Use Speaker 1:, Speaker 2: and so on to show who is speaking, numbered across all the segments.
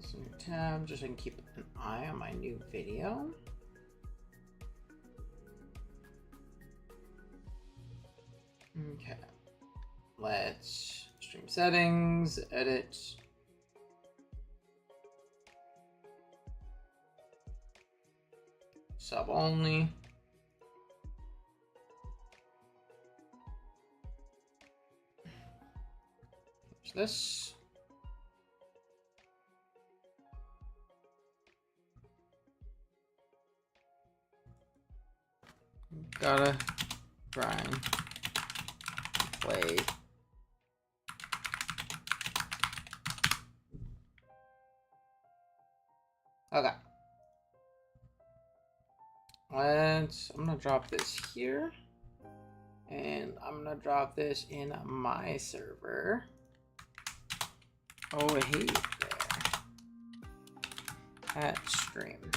Speaker 1: So new tab, just so I can keep an eye on my new video. Okay. Let's stream settings, edit. Sub only. Here's this. Gotta grind. Play. Okay. I'm gonna drop this here. And I'm gonna drop this in my server. Oh, hey there. At stream.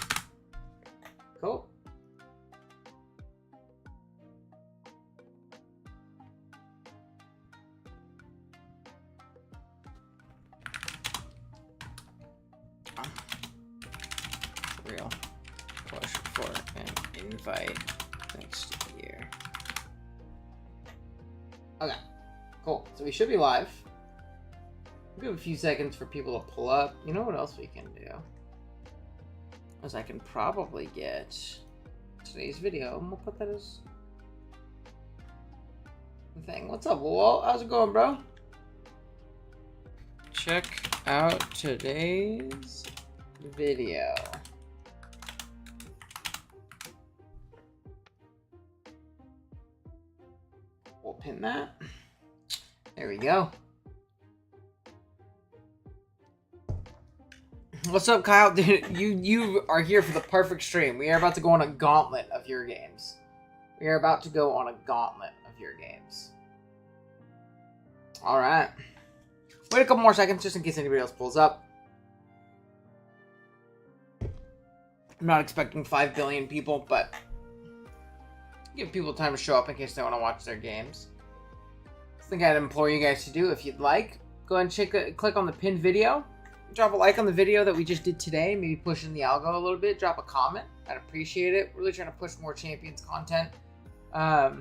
Speaker 1: Cool. Real push for an invite next year. Okay, cool. So we should be live. We'll give a few seconds for people to pull up. You know what else we can do? Is I can probably get today's video, and we'll put that as the thing. What's up, Walt? How's it going, bro? Check out today's video. We'll pin that. There we go. What's up, Kyle? Dude, you are here for the perfect stream. We are about to go on a gauntlet of your games. We are about to go on a gauntlet of your games. All right. Wait a couple more seconds just in case anybody else pulls up. I'm not expecting 5 billion people, but give people time to show up in case they want to watch their games. I think I'd implore you guys to do, if you'd like, go ahead and click on the pinned video. Drop a like on the video that we just did today. Maybe pushing the algo a little bit. Drop a comment. I'd appreciate it. Really trying to push more Champions content. I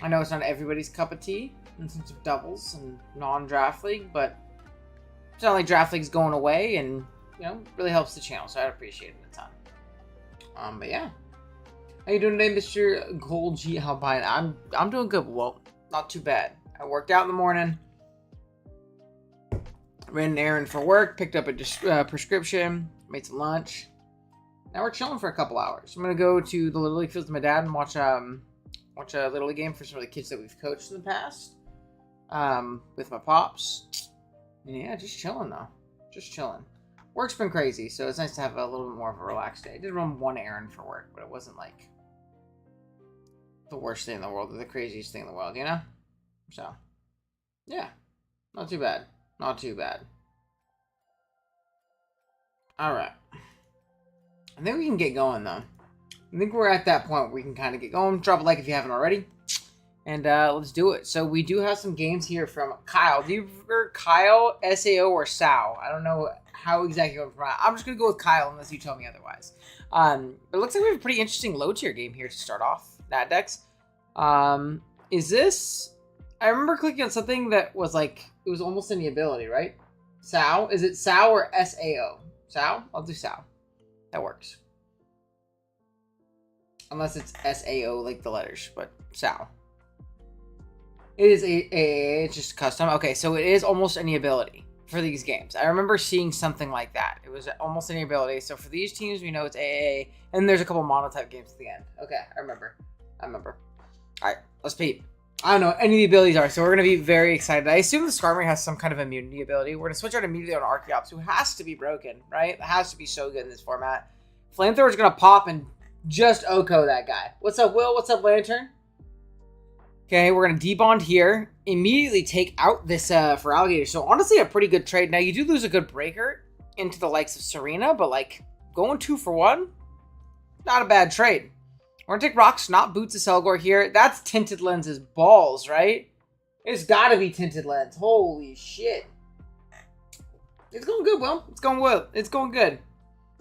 Speaker 1: know it's not everybody's cup of tea in the sense of doubles and non-draft league, but it's not like draft league's going away, and you know, really helps the channel, so I'd appreciate it a ton. But yeah. How you doing today, Mr. Gold G Albine? I'm doing good. Well, not too bad. I worked out in the morning. Ran an errand for work. Picked up a prescription. Made some lunch. Now we're chilling for a couple hours. I'm gonna go to the Little League fields with my dad and watch a Little League game for some of the kids that we've coached in the past. With my pops. And yeah, just chilling though. Just chilling. Work's been crazy, so it's nice to have a little bit more of a relaxed day. I did run one errand for work, but it wasn't like the worst thing in the world or the craziest thing in the world, you know? So, yeah. Not too bad. Not too bad. Alright. I think we can get going, though. I think we're at that point where we can kind of get going. Drop a like if you haven't already. And let's do it. So we do have some games here from Kyle. Do you prefer Kyle, SAO, or Sao? I don't know how exactly you're going to pronounce. I'm just going to go with Kyle unless you tell me otherwise. But it looks like we have a pretty interesting low tier game here to start off. Natdex. Is this... I remember clicking on something that was like... It was almost any ability, right? Sao? Is it Sao or SAO? Sao? I'll do Sao. That works. Unless it's SAO like the letters, but Sao. It is it's just custom. Okay, so it is almost any ability for these games. I remember seeing something like that. It was almost any ability. So for these teams, we know it's AA, and there's a couple monotype games at the end. Okay, I remember. All right, let's peep. I don't know what any of the abilities are, so we're going to be very excited. I assume the Skarmory has some kind of immunity ability. We're going to switch out immediately on Archeops, who has to be broken, right? It has to be so good in this format. Flamethrower's going to pop and just OHKO that guy. What's up, Will? What's up, Lantern? Okay, we're going to debond here. Immediately take out this for Alligator. So honestly, a pretty good trade. Now, you do lose a good breaker into the likes of Serena, but like going 2 for 1, not a bad trade. We're going to take Rocks, not Boots of Selgor here. That's Tinted Lens's balls, right? It's got to be Tinted Lens. Holy shit. It's going good, Will. It's going well. It's going good.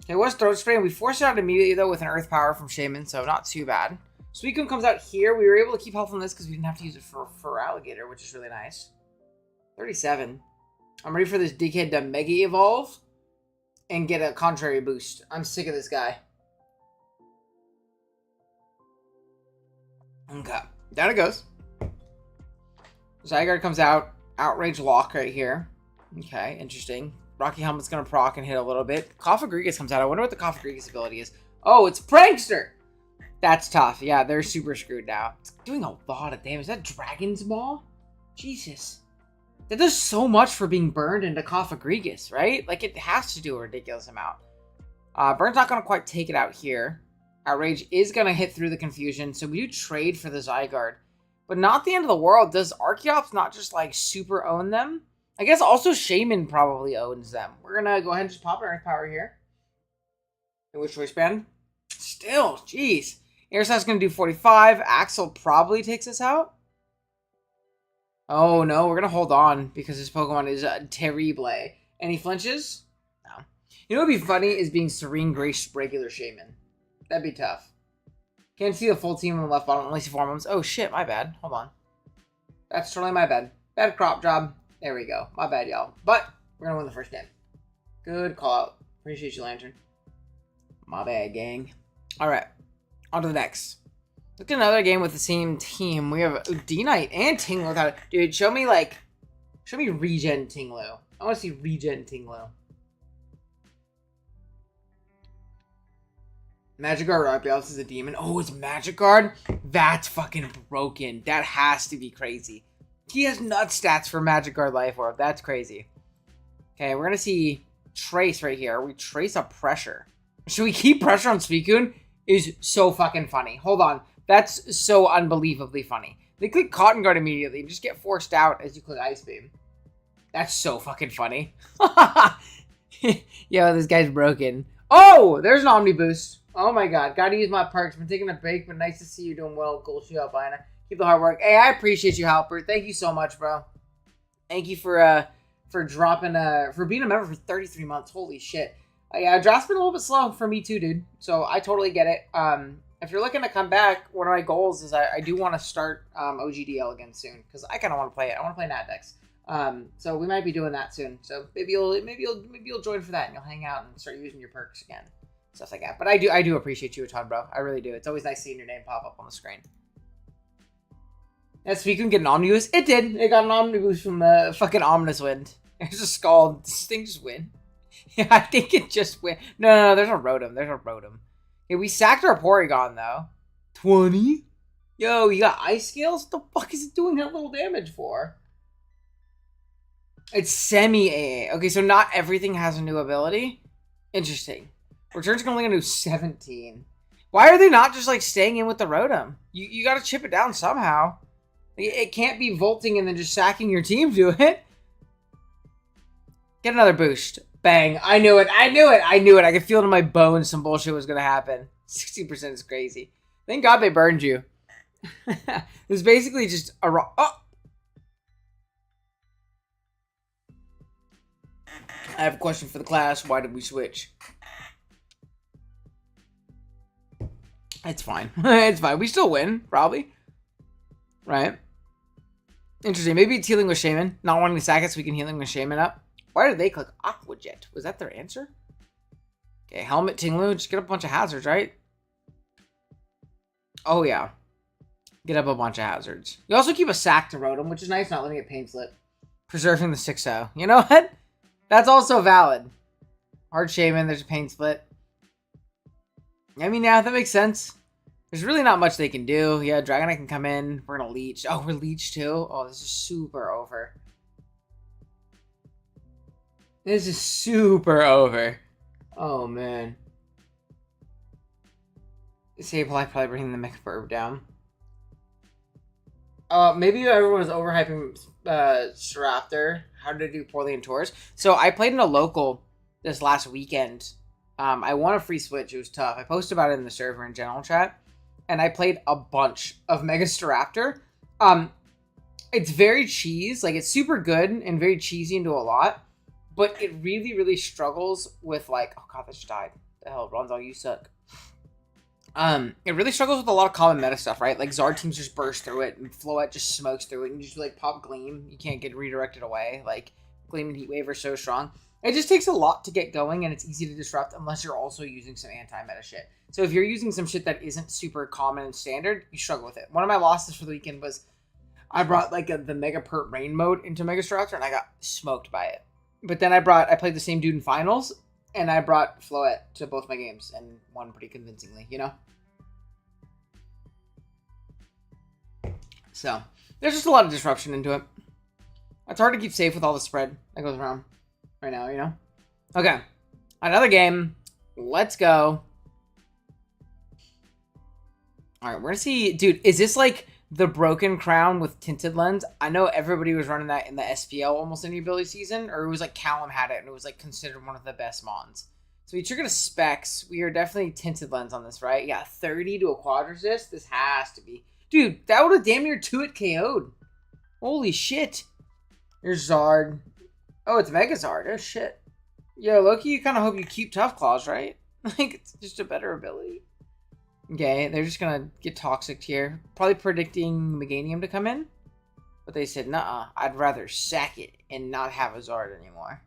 Speaker 1: Okay, what's Throat Spray? We forced it out immediately, though, with an Earth Power from Shaman, so not too bad. Suicune comes out here. We were able to keep health on this because we didn't have to use it for Alligator, which is really nice. 37. I'm ready for this dickhead to Mega Evolve and get a Contrary boost. I'm sick of this guy. Okay, down it goes. Zygarde comes out. Outrage Lock right here. Okay, interesting. Rocky Helmet's going to proc and hit a little bit. Cofagrigus comes out. I wonder what the Cofagrigus ability is. Oh, it's Prankster! That's tough. Yeah, they're super screwed now. It's doing a lot of damage. Is that Dragon's Maw? Jesus. That does so much for being burned into Cofagrigus, right? Like, it has to do a ridiculous amount. Burn's not going to quite take it out here. Outrage is going to hit through the confusion, so we do trade for the Zygarde. But not the end of the world. Does Archeops not just, like, super own them? I guess also Shaman probably owns them. We're going to go ahead and just pop Earth Power here. And which choice band? Still, jeez. Airsoft's going to do 45. Axel probably takes us out. Oh, no. We're going to hold on because his Pokemon is Terrible. And he flinches? No. You know what would be funny is being Serene Grace regular Shaman. That'd be tough. Can't see the full team on the left bottom. Only see 4 moments. Oh, shit. My bad. Hold on. That's totally my bad. Bad crop job. There we go. My bad, y'all. But we're going to win the first game. Good call out. Appreciate you, Lantern. My bad, gang. All right. On to the next. Look at another game with the same team. We have D-Knight and Tinglu without it. Dude, show me regen Tinglu. I want to see regen Tinglu. Magikarp Raphael is a demon. Oh, it's Magikarp? That's fucking broken. That has to be crazy. He has nut stats for Magikarp Life Orb. That's crazy. Okay, we're going to see Trace right here. We trace a pressure. Should we keep pressure on Suicune? Is so fucking funny. Hold on. That's so unbelievably funny. They click Cotton Guard immediately and just get forced out as you click Ice Beam. That's so fucking funny. Yo, this guy's broken. Oh, there's an Omni Boost. Oh my god. Gotta use my perks. Been taking a break, but nice to see you doing well. Goal shoot up, Ina. Keep the hard work. Hey, I appreciate you, Halpert. Thank you so much, bro. Thank you for dropping, for being a member for 33 months. Holy shit. Yeah, draft's been a little bit slow for me too, dude. So I totally get it. If you're looking to come back, one of my goals is I do want to start OGDL again soon because I kind of want to play it. I want to play Natdex. So we might be doing that soon. So maybe you'll join for that and you'll hang out and start using your perks again, stuff like that. But I do appreciate you a ton, bro. I really do. It's always nice seeing your name pop up on the screen. Yes, we can get an Omnibus. It did. It got an Omnibus from the fucking Ominous Wind. It's just Scald. This thing just win. Yeah, I think it just went. No, there's a Rotom. Yeah, we sacked our Porygon, though. 20? Yo, you got Ice Scales? What the fuck is it doing that little damage for? It's semi-AA. Okay, so not everything has a new ability? Interesting. Return's only gonna do 17. Why are they not just, like, staying in with the Rotom? You gotta chip it down somehow. It can't be Volting and then just sacking your team to it. Get another boost. Bang. I knew it. I could feel it in my bones some bullshit was going to happen. 60% is crazy. Thank God they burned you. It was basically just a rock. Oh! I have a question for the class. Why did we switch? It's fine. It's fine. We still win, probably. Right? Interesting. Maybe it's healing with Shaman. Not wanting to sack it so we can healing with Shaman up. Why did they click Aqua Jet? Was that their answer? Okay, Helmet Tinglu. Just get up a bunch of hazards, right? Oh, yeah. Get up a bunch of hazards. You also keep a sack to Rotom, which is nice, not letting it Pain Slip. Preserving the 6-0. You know what? That's also valid. Hard Shaman, there's a Pain Split. I mean, yeah, that makes sense. There's really not much they can do. Yeah, Dragonite can come in. We're going to Leech. Oh, we're Leech too? Oh, this is super over. This is super over. Oh, man. Sableye probably bringing the Mechburb down. Maybe everyone was overhyping Staraptor. How did it do poorly in tours? So I played in a local this last weekend. I won a free Switch. It was tough. I posted about it in the server in general chat. And I played a bunch of Mega Staraptor. It's very cheese. Like, it's super good and very cheesy into a lot. but it really, really struggles with like, oh god, that just died. The hell, Ronzal, you suck. It really struggles with a lot of common meta stuff, right? Like Zard teams just burst through it, and Floette just smokes through it, and you just like pop Gleam. You can't get redirected away. Like Gleam and Heatwave are so strong. It just takes a lot to get going, and it's easy to disrupt unless you're also using some anti-meta shit. So if you're using some shit that isn't super common and standard, you struggle with it. One of my losses for the weekend was I brought like the Mega Pert Rain mode into Mega Structure, and I got smoked by it. But then I played the same dude in finals, and I brought Floette to both my games and won pretty convincingly, you know? So, there's just a lot of disruption into it. It's hard to keep safe with all the spread that goes around right now, you know? Okay. Another game. Let's go. Alright, we're gonna see... Dude, is this like the Broken Crown with Tinted Lens? I know everybody was running that in the SPL almost any ability season, or it was like Callum had it, and it was like considered one of the best mons. So we triggered a Specs. We are definitely Tinted Lens on this, right? Yeah, 30 to a quad resist. This has to be... Dude, that would have damn near 2-hit KO'd. Holy shit. Here's Zard. Oh, it's Mega Zard. Oh, shit. Yo, Loki, you kind of hope you keep Tough Claws, right? Like, it's just a better ability. Okay, they're just going to get Toxic here. Probably predicting Meganium to come in. But they said, nuh-uh, I'd rather sack it and not have a Zard anymore.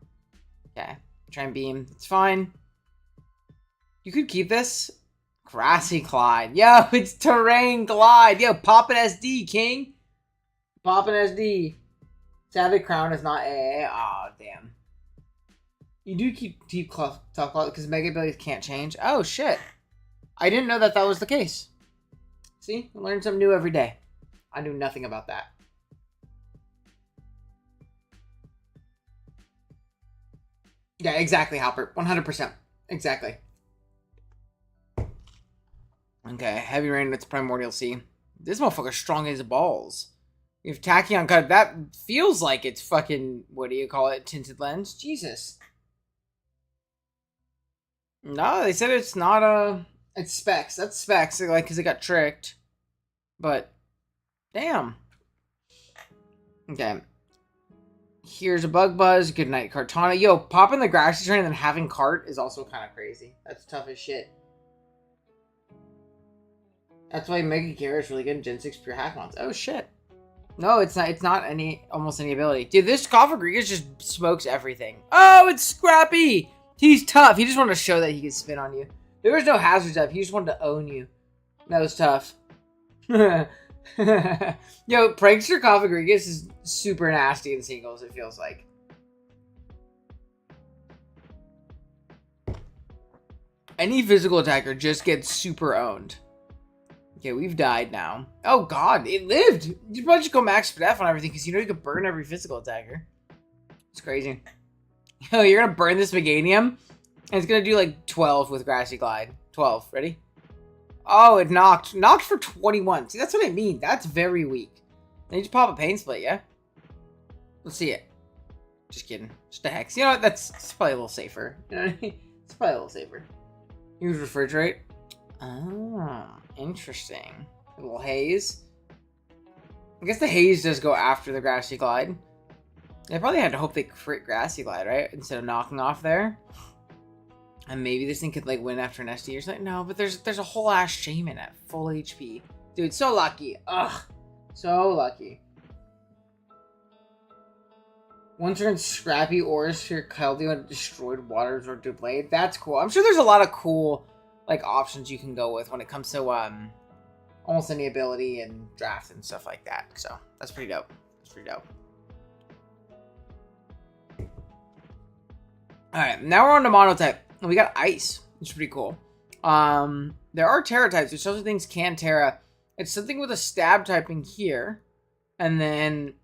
Speaker 1: Okay, try and beam. It's fine. You could keep this. Grassy Glide. Yo, it's Terrain Glide. Yo, Poppin' SD, King. Poppin' SD. Savage Crown is not AA. Aw, oh, damn. You do keep Tough Claw because Mega abilities can't change. Oh, shit. I didn't know that was the case. See? I learn something new every day. I knew nothing about that. Yeah, exactly, Hopper. 100%. Exactly. Okay, Heavy Rain, it's Primordial Sea. This motherfucker's strong as balls. We have Tachyon Cut. That feels like it's fucking, what do you call it, Tinted Lens? Jesus. No, they said it's not it's Specs. That's Specs, like, because it got tricked. But, damn. Okay. Here's a Bug Buzz. Good night, Kartana. Yo, popping the Grassy Train and then having Cart is also kind of crazy. That's tough as shit. That's why Mega Kira is really good in Gen 6 pure Hackmons. Oh shit. No, it's not. It's not almost any ability. Dude, this Cofagrigus just smokes everything. Oh, it's Scrappy. He's tough. He just wanted to show that he can spin on you. There was no hazards up. He just wanted to own you. That was tough. Yo, Prankster Cofagrigus is super nasty in singles, it feels like. Any physical attacker just gets super owned. Okay, we've died now. Oh god, it lived! You probably just go max def on everything because you know you can burn every physical attacker. It's crazy. Yo, you're gonna burn this Meganium, and it's gonna do like 12 with Grassy Glide. 12, ready? Oh, it knocked. Knocked for 21. See, that's what I mean. That's very weak. Then you just pop a Pain Split, yeah? Let's see it. Just kidding. Just a Hex. You know what? It's probably a little safer. You know what I mean? It's probably a little safer. Use Refrigerate. Oh, interesting. A little Haze. I guess the Haze does go after the Grassy Glide. They probably had to hope they crit Grassy Glide, right? Instead of knocking off there. And maybe this thing could like win after an SD or something. No, but there's a whole ass Shaman at full HP. Dude, so lucky. Ugh. So lucky. One turn Scrappy or Sphere Keldeo and Destroyed Waters or Deblade. That's cool. I'm sure there's a lot of cool like options you can go with when it comes to almost any ability and draft and stuff like that. So that's pretty dope. That's pretty dope. Alright, now we're on to Monotype. And we got Ice, which is pretty cool. There are Terra types, which other things can Terra. It's something with a stab typing here. And then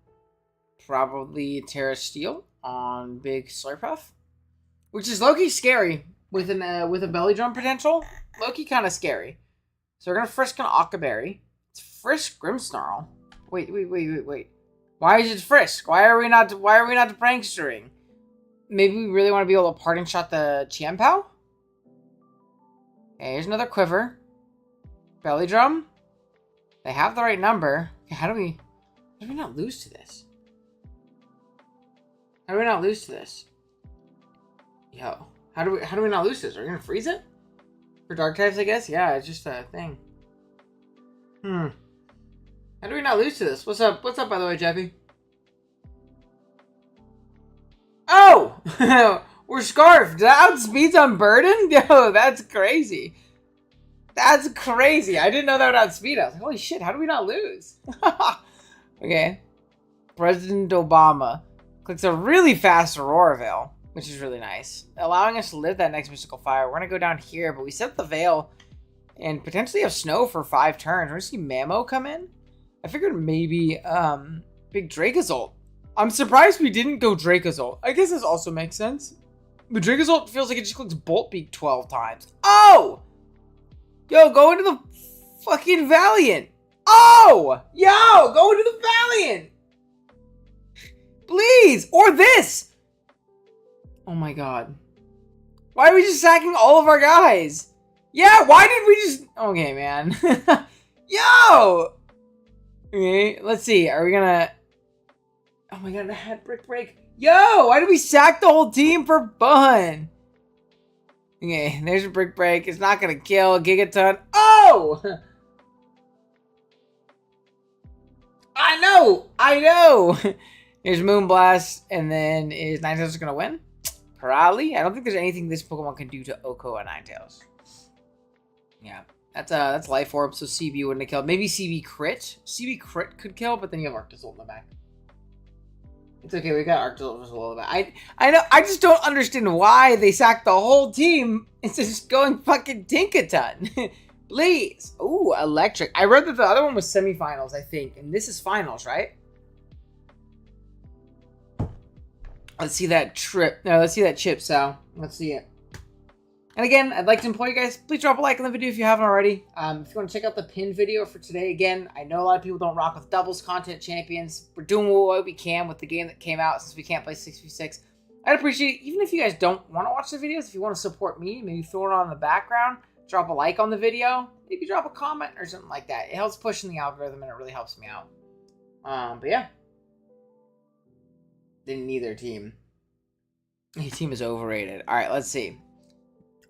Speaker 1: probably Terra Steel on Big Slurpuff. Which is low-key scary with a Belly Drum potential. Low-key kind of scary. So we're going to Frisk an Occaberry. It's Frisk Grimmsnarl. Wait. Why is it Frisk? Why are we not prankstering? Maybe we really want to be able to parting shot the Chiempao? Okay, here's another Quiver. Belly Drum. They have the right number. Okay, how do we not lose to this? How do we not lose to this? Yo, how do we not lose this? Are we gonna freeze it? For dark types, I guess? Yeah, it's just a thing. How do we not lose to this? What's up? What's up, by the way, Jeffy? Oh! We're scarfed. That outspeeds Unburdened? Yo, that's crazy. That's crazy. I didn't know that would outspeed us. Holy shit, how do we not lose? Okay. President Obama clicks a really fast Aurora Veil, which is really nice, allowing us to live that next Mystical Fire. We're going to go down here, but we set the Veil and potentially have Snow for 5 turns. We're going to see Mamo come in. I figured maybe big Dracozolt. I'm surprised we didn't go Dracozolt. I guess this also makes sense. But Dracozolt feels like it just clicks Bolt Beak 12 times. Oh! Yo, go into the fucking Valiant. Oh! Yo, go into the Valiant! Please! Or this! Oh my god. Why are we just sacking all of our guys? Yeah, why did we just... Okay, man. Yo! Okay, let's see. Are we gonna... Oh my god, I had Brick Break. Yo, why did we sack the whole team for fun? Okay, there's a Brick Break. It's not gonna kill. Gigaton. Oh! I know! Here's Moonblast, and then is Ninetales gonna win? Probably. I don't think there's anything this Pokemon can do to Oko and Ninetales. Yeah. That's Life Orb, so CB wouldn't have killed. Maybe CB Crit. CB Crit could kill, but then you have Arctozolt in the back. It's okay, we got Arctozolt as well. I know, I just don't understand why they sacked the whole team instead of just going fucking Tinkaton. Please. Ooh, Electric. I read that the other one was semifinals, I think, and this is finals, right? Let's see that trip. No, let's see that chip, Sal. Let's see it. And again, I'd like to implore you guys, please drop a like on the video if you haven't already. If you want to check out the pin video for today, again, I know a lot of people don't rock with doubles content champions. We're doing what we can with the game that came out since we can't play 6v6. I'd appreciate it, even if you guys don't want to watch the videos, if you want to support me, maybe throw it on in the background, drop a like on the video, maybe drop a comment or something like that. It helps push in the algorithm and it really helps me out. But yeah. Didn't need their team. Your team is overrated. Alright, let's see.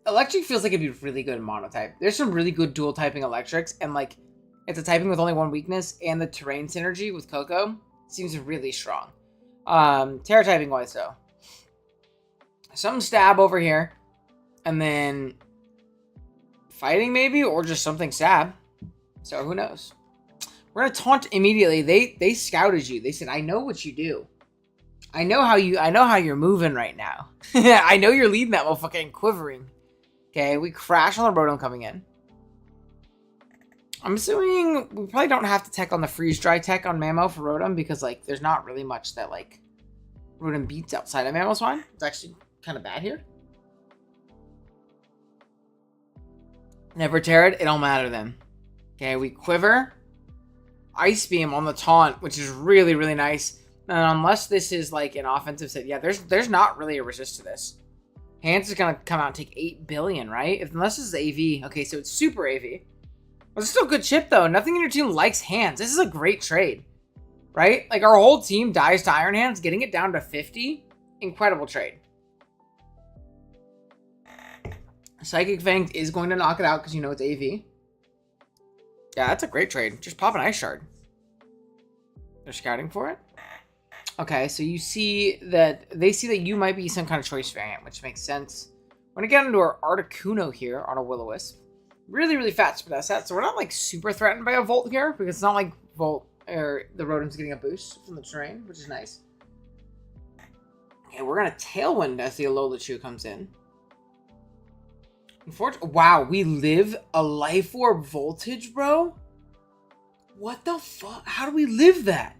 Speaker 1: Electric feels like it'd be really good in monotype. There's some really good dual typing electrics, and like it's a typing with only one weakness, and the terrain synergy with Koko seems really strong. Terra typing wise though. Some stab over here, and then fighting maybe, or just something stab. So who knows? We're gonna taunt immediately. They scouted you. They said, I know what you do. I know how you're moving right now. I know you're leading that motherfucker and quivering. Okay, we crash on the Rotom coming in. I'm assuming we probably don't have to tech on the Freeze Dry tech on Mamo for Rotom because, like, there's not really much that, like, Rotom beats outside of Mammo's fine. It's actually kind of bad here. Never Terra, it don't matter then. Okay, we Quiver. Ice Beam on the taunt, which is really, really nice. And unless this is, like, an offensive set, yeah, there's not really a resist to this. Hands is going to come out and take 8 billion, right? Unless this is AV. Okay, so it's super AV. But it's still a good chip, though. Nothing in your team likes Hands. This is a great trade, right? Like, our whole team dies to Iron Hands. Getting it down to 50, incredible trade. Psychic Fang is going to knock it out because you know it's AV. Yeah, that's a great trade. Just pop an Ice Shard. They're scouting for it. Okay, so you see that they see that you might be some kind of choice variant, which makes sense. We're gonna get into our Articuno here on a Will-O-Wisp. Really, really fast for that set, so we're not like super threatened by a Volt here because it's not like Volt or the Rotom's getting a boost from the terrain, which is nice. Okay, we're gonna Tailwind as the Alola Chew comes in. Unfortunately, wow, we live a Life Orb Voltage, bro. What the fuck? How do we live that?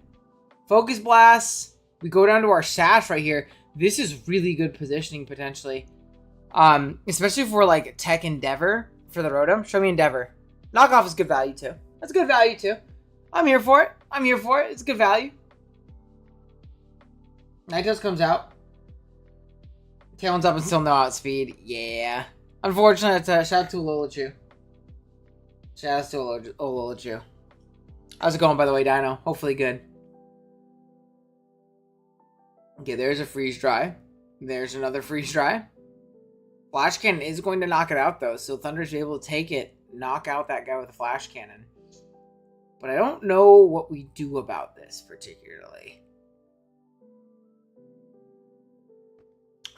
Speaker 1: Focus Blast. We go down to our Sash right here. This is really good positioning potentially. Especially for like Tech Endeavor for the Rotom. Show me Endeavor. Knockoff is good value too. That's good value too. I'm here for it. I'm here for it. It's good value. Ninetales comes out. Tailwind's up and still no outspeed. Yeah. Unfortunately, it's a shout out to Alola Chew. Shout out to Alola Chew. How's it going, by the way, Dino? Hopefully good. Okay, there's a Freeze Dry. There's another Freeze Dry. Flash Cannon is going to knock it out, though, so Thunder's able to take it, knock out that guy with a Flash Cannon. But I don't know what we do about this, particularly.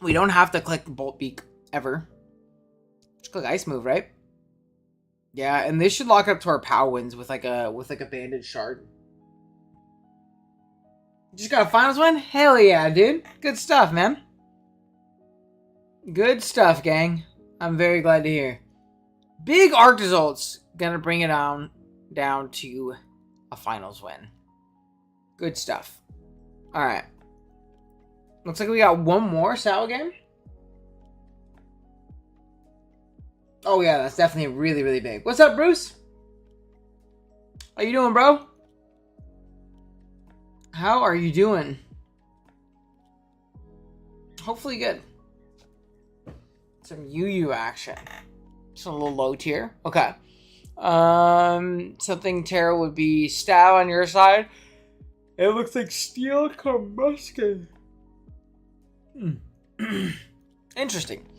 Speaker 1: We don't have to click Bolt Beak, ever. Just click Ice Move, right? Yeah, and this should lock up to our POW wins with like a Banded Shard. Just got a finals win? Hell yeah, dude. Good stuff, man. Good stuff, gang. I'm very glad to hear. Big Arc results. Gonna bring it down to a finals win. Good stuff. Alright. Looks like we got one more Sao game. Oh yeah, that's definitely really, really big. What's up, Bruce? How you doing, bro? How are you doing? Hopefully good. Some UU action. Just a little low tier. Okay. Something Terra would be Stow on your side. It looks like Steel Combustion. Interesting.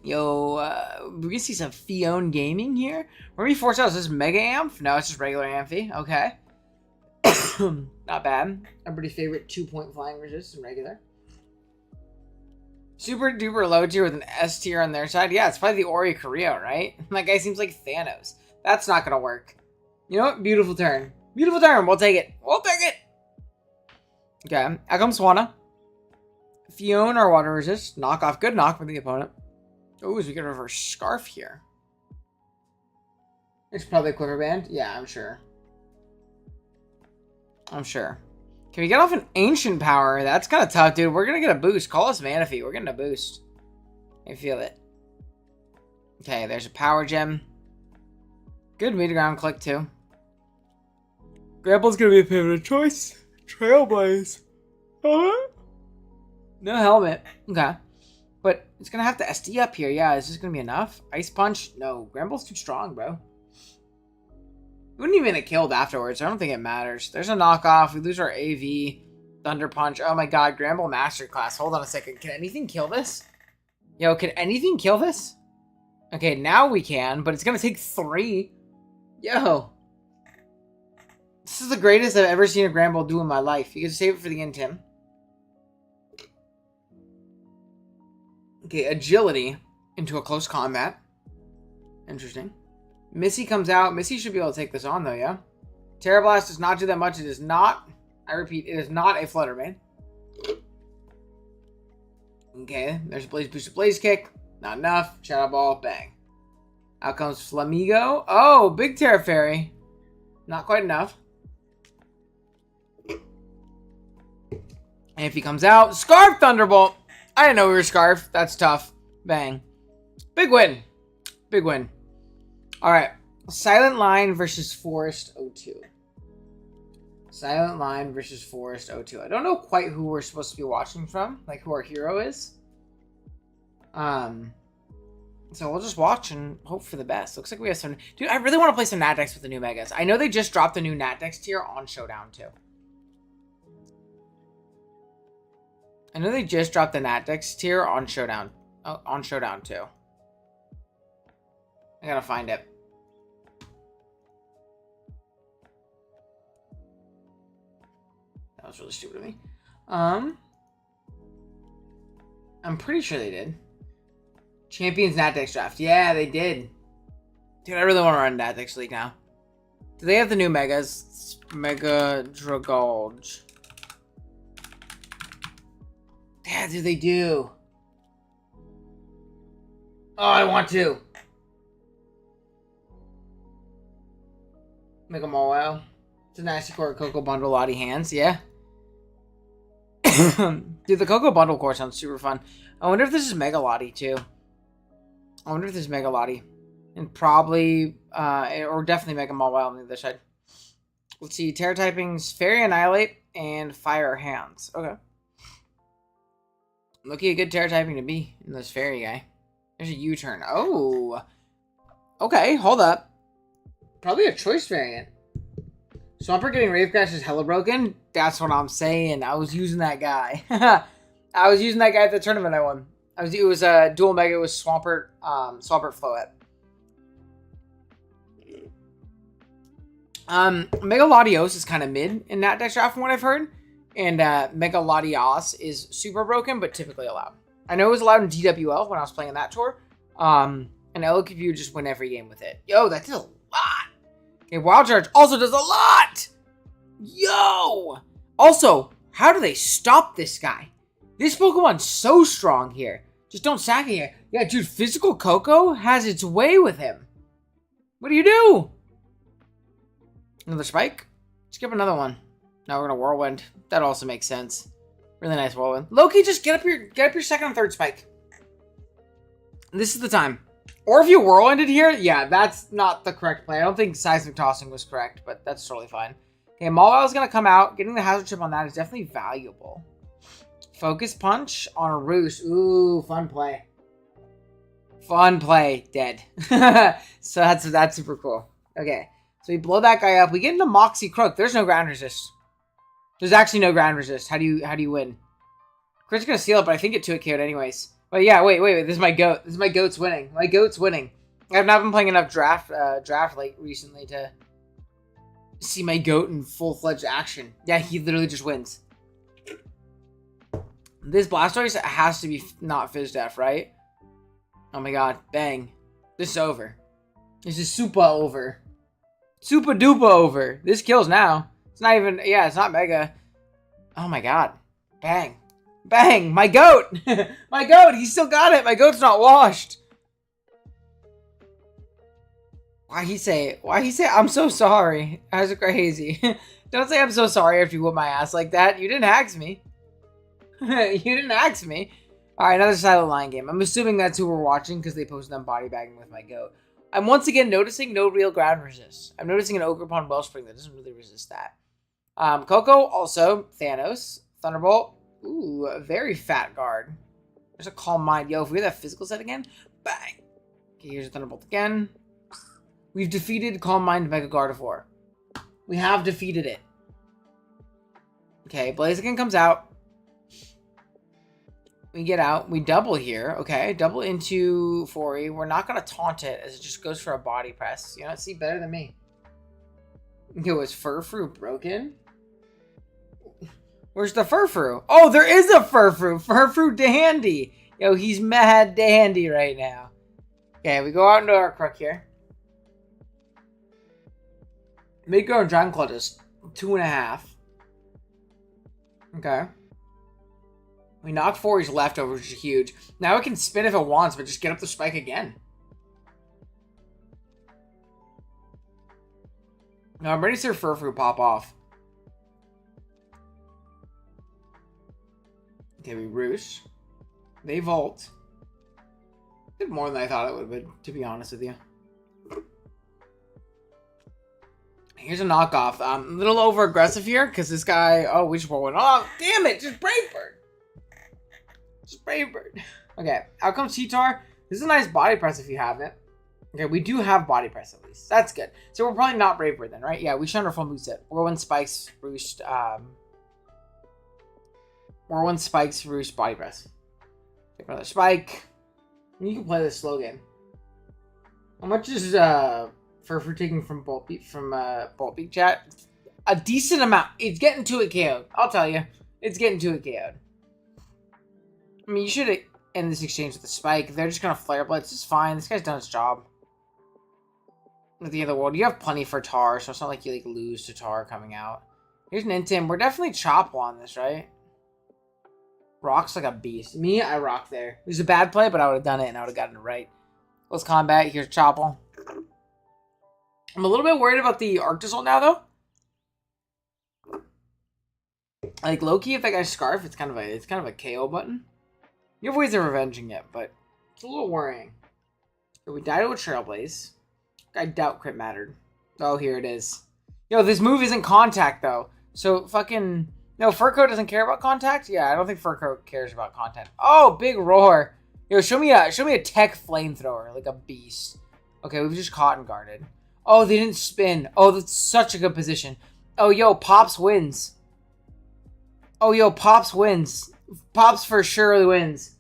Speaker 1: Yo, we can see some Fion Gaming here. Where we force out, is this Mega Amph? No, it's just regular Amphy. Okay. Not bad. Everybody's favorite 2-point flying resist and regular. Super duper low tier with an S tier on their side. Yeah, it's probably the Ori Carrillo, right? That guy seems like Thanos. That's not gonna work. You know what? Beautiful turn. Beautiful turn. We'll take it. We'll take it. Okay. Out comes Swanna. Fion or water resist. Knock off. Good knock for the opponent. Oh, so we get a reverse Scarf here. It's probably a Quiver Band. Yeah, I'm sure. I'm sure. Can we get off an Ancient Power? That's kind of tough, dude. We're going to get a boost. Call us Manaphy. We're getting a boost. I feel it. Okay, there's a Power Gem. Good meter ground click, too. Grapple's going to be a pivotal choice. Trailblaze. No helmet. Okay. But it's going to have to SD up here. Yeah, is this going to be enough? Ice Punch? No. Gramble's too strong, bro. We wouldn't even have killed afterwards. I don't think it matters. There's a knockoff. We lose our AV. Thunder Punch. Oh my god. Gramble Masterclass. Hold on a second. Can anything kill this? Yo, can anything kill this? Okay, now we can, but it's going to take 3. Yo. This is the greatest I've ever seen a Gramble do in my life. You can save it for the end, Tim. Okay, Agility into a close combat. Interesting. Missy comes out. Missy should be able to take this on, though, yeah? Terra Blast does not do that much. It is not, I repeat, it is not a Flutter Mane. Okay, there's a Blaze Boost, Blaze Kick. Not enough. Shadow Ball, bang. Out comes Flamigo. Oh, big Terra Fairy. Not quite enough. And if he comes out, Scarf Thunderbolt. I didn't know we were Scarf. That's tough. Bang. Big win. Big win. Alright. Silent Line versus Forest O2. Silent Line versus Forest O2. I don't know quite who we're supposed to be watching from. Like, who our hero is. So we'll just watch and hope for the best. Looks like we have some... Dude, I really want to play some Nat decks with the new Megas. I know they just dropped the new Nat Dex tier on Showdown, too. I know they just dropped the Nat Dex tier on Showdown. Oh, on Showdown, too. I gotta find it. That was really stupid of me. I'm pretty sure they did. Champions Nat Dex draft. Yeah, they did. Dude, I really want to run Nat Dex League now. Do they have the new Megas? Mega Dragulge. Yeah, dude, they do. Oh, I want to. Make them all wow. It's a nasty core Coco Bundle Lottie hands, yeah. Dude, the Coco Bundle core sounds super fun. I wonder if this is Mega Lottie too. I wonder if this is Mega Lottie. And probably, or definitely Mega Mawile on the other side. Let's see, Terra typings, Fairy Annihilate, and Fire Hands. Okay. Looking a good Terra typing to be in this Fairy guy. There's a U-turn. Oh. Okay, hold up. Probably a choice variant. Swampert getting Rave Crash is hella broken? That's what I'm saying. I was using that guy. I was using that guy at the tournament I won. It was a dual mega with Swampert, Swampert Floette. Mega Latios is kind of mid in that deck draft from what I've heard. And Mega Latios is super broken, but typically allowed. I know it was allowed in DWL when I was playing that tour. And Eloquiview just win every game with it. Yo, that did a lot. Okay, Wild Charge also does a lot. Yo! Also, how do they stop this guy? This Pokemon's so strong here. Just don't sack it here. Yeah, dude, Physical Coco has its way with him. What do you do? Another Spike? Skip another one. Now we're gonna Whirlwind. That also makes sense. Really nice Whirlwind. Loki, just get up your second and third Spike. This is the time. Or if you Whirlwinded here, yeah, that's not the correct play. I don't think Seismic Tossing was correct, but that's totally fine. Okay, Mawile is gonna come out. Getting the Hazard Chip on that is definitely valuable. Focus Punch on a Roost. Ooh, fun play. Fun play. Dead. So that's super cool. Okay. So we blow that guy up. We get into Moxie Croak. There's no ground resist. There's actually no ground resist. How do you win? Crit's gonna steal it, but I think it 2-hit KO'd anyways. But yeah, wait. This is my goat. This is my goat's winning. My goat's winning. I've not been playing enough draft like recently to see my goat in full-fledged action. Yeah, he literally just wins. This Blastoise has to be not Fizz Def, right? Oh my god, bang. This is over. This is super over. Super duper over. This kills now. It's not even, yeah, it's not Mega. Oh my god. Bang. Bang! My goat! My goat! He still got it! My goat's not washed! Why he say, I'm so sorry? That's crazy. Don't say I'm so sorry after you whoop my ass like that. You didn't ask me. You didn't ask me. Alright, another Silent Lion game. I'm assuming that's who we're watching because they posted them body bagging with my goat. I'm once again noticing no real ground resist. I'm noticing an Ogerpon Wellspring that doesn't really resist that. Coco, also, Thanos, Thunderbolt. Ooh, a very fat guard. There's a Calm Mind. Yo, if we have that physical set again, bang. Okay, here's a Thunderbolt again. We've defeated Calm Mind Mega Gardevoir. We have defeated it. Okay, Blaziken comes out. We get out. We double here. Okay, double into Fori. We're not going to taunt it as it just goes for a body press. You know, see, better than me. Yo, is Furfrou broken? Where's the Furfrou? Oh, there is a Furfrou. Furfrou dandy. Yo, he's mad dandy right now. Okay, we go out into our Crook here. Midgar and Dragon Claw is 2.5. Okay. We knock Fori's left over, which is huge. Now it can spin if it wants, but just get up the Spike again. Now I'm ready to see Furfrou pop off. Okay, we Roost. They Volt. Did more than I thought it would, to be honest with you. Here's a knockoff. I'm a little over aggressive here because this guy. Oh, we just roll it. Oh, damn it! Just Brave Bird. Just Brave Bird. Okay, out comes Cheetar. This is a nice body press if you have it. Okay, we do have body press at least. That's good. So we're probably not Brave Bird then, right? Yeah, we should under full moveset. Whirlwind Spikes, Roost. Whirlwind Spikes, Roost, body press. Take another Spike. You can play this slow game. How much is Furfrou taking from Bolt Beak chat? A decent amount. It's getting to it KO'd. I'll tell you. It's getting to it KO'd. I mean, you should end this exchange with a Spike. They're just going to Flare Blitz. It's fine. This guy's done his job. At the end of the world, you have plenty for Tar, so it's not like you lose to Tar coming out. Here's an Intim. We're definitely Chopple on this, right? Rock's like a beast. Me, I rock there. It was a bad play, but I would have done it and I would have gotten it right. Let's combat. Here's Chopple. I'm a little bit worried about the Arctozolt now, though. Like Loki, if that guy's Scarf, it's kind of a KO button. You have ways of revenging it, but it's a little worrying. So we died to a Trailblaze. I doubt crit mattered. Oh, here it is. Yo, this move isn't contact though. So fucking no, Furco doesn't care about contact. Yeah, I don't think Furco cares about contact. Oh, big roar. Yo, show me a tech flamethrower like a beast. Okay, we've just caught and guarded. Oh, they didn't spin. Oh, that's such a good position. Oh, yo, Pops wins. Oh, yo, Pops wins. Pops for sure wins.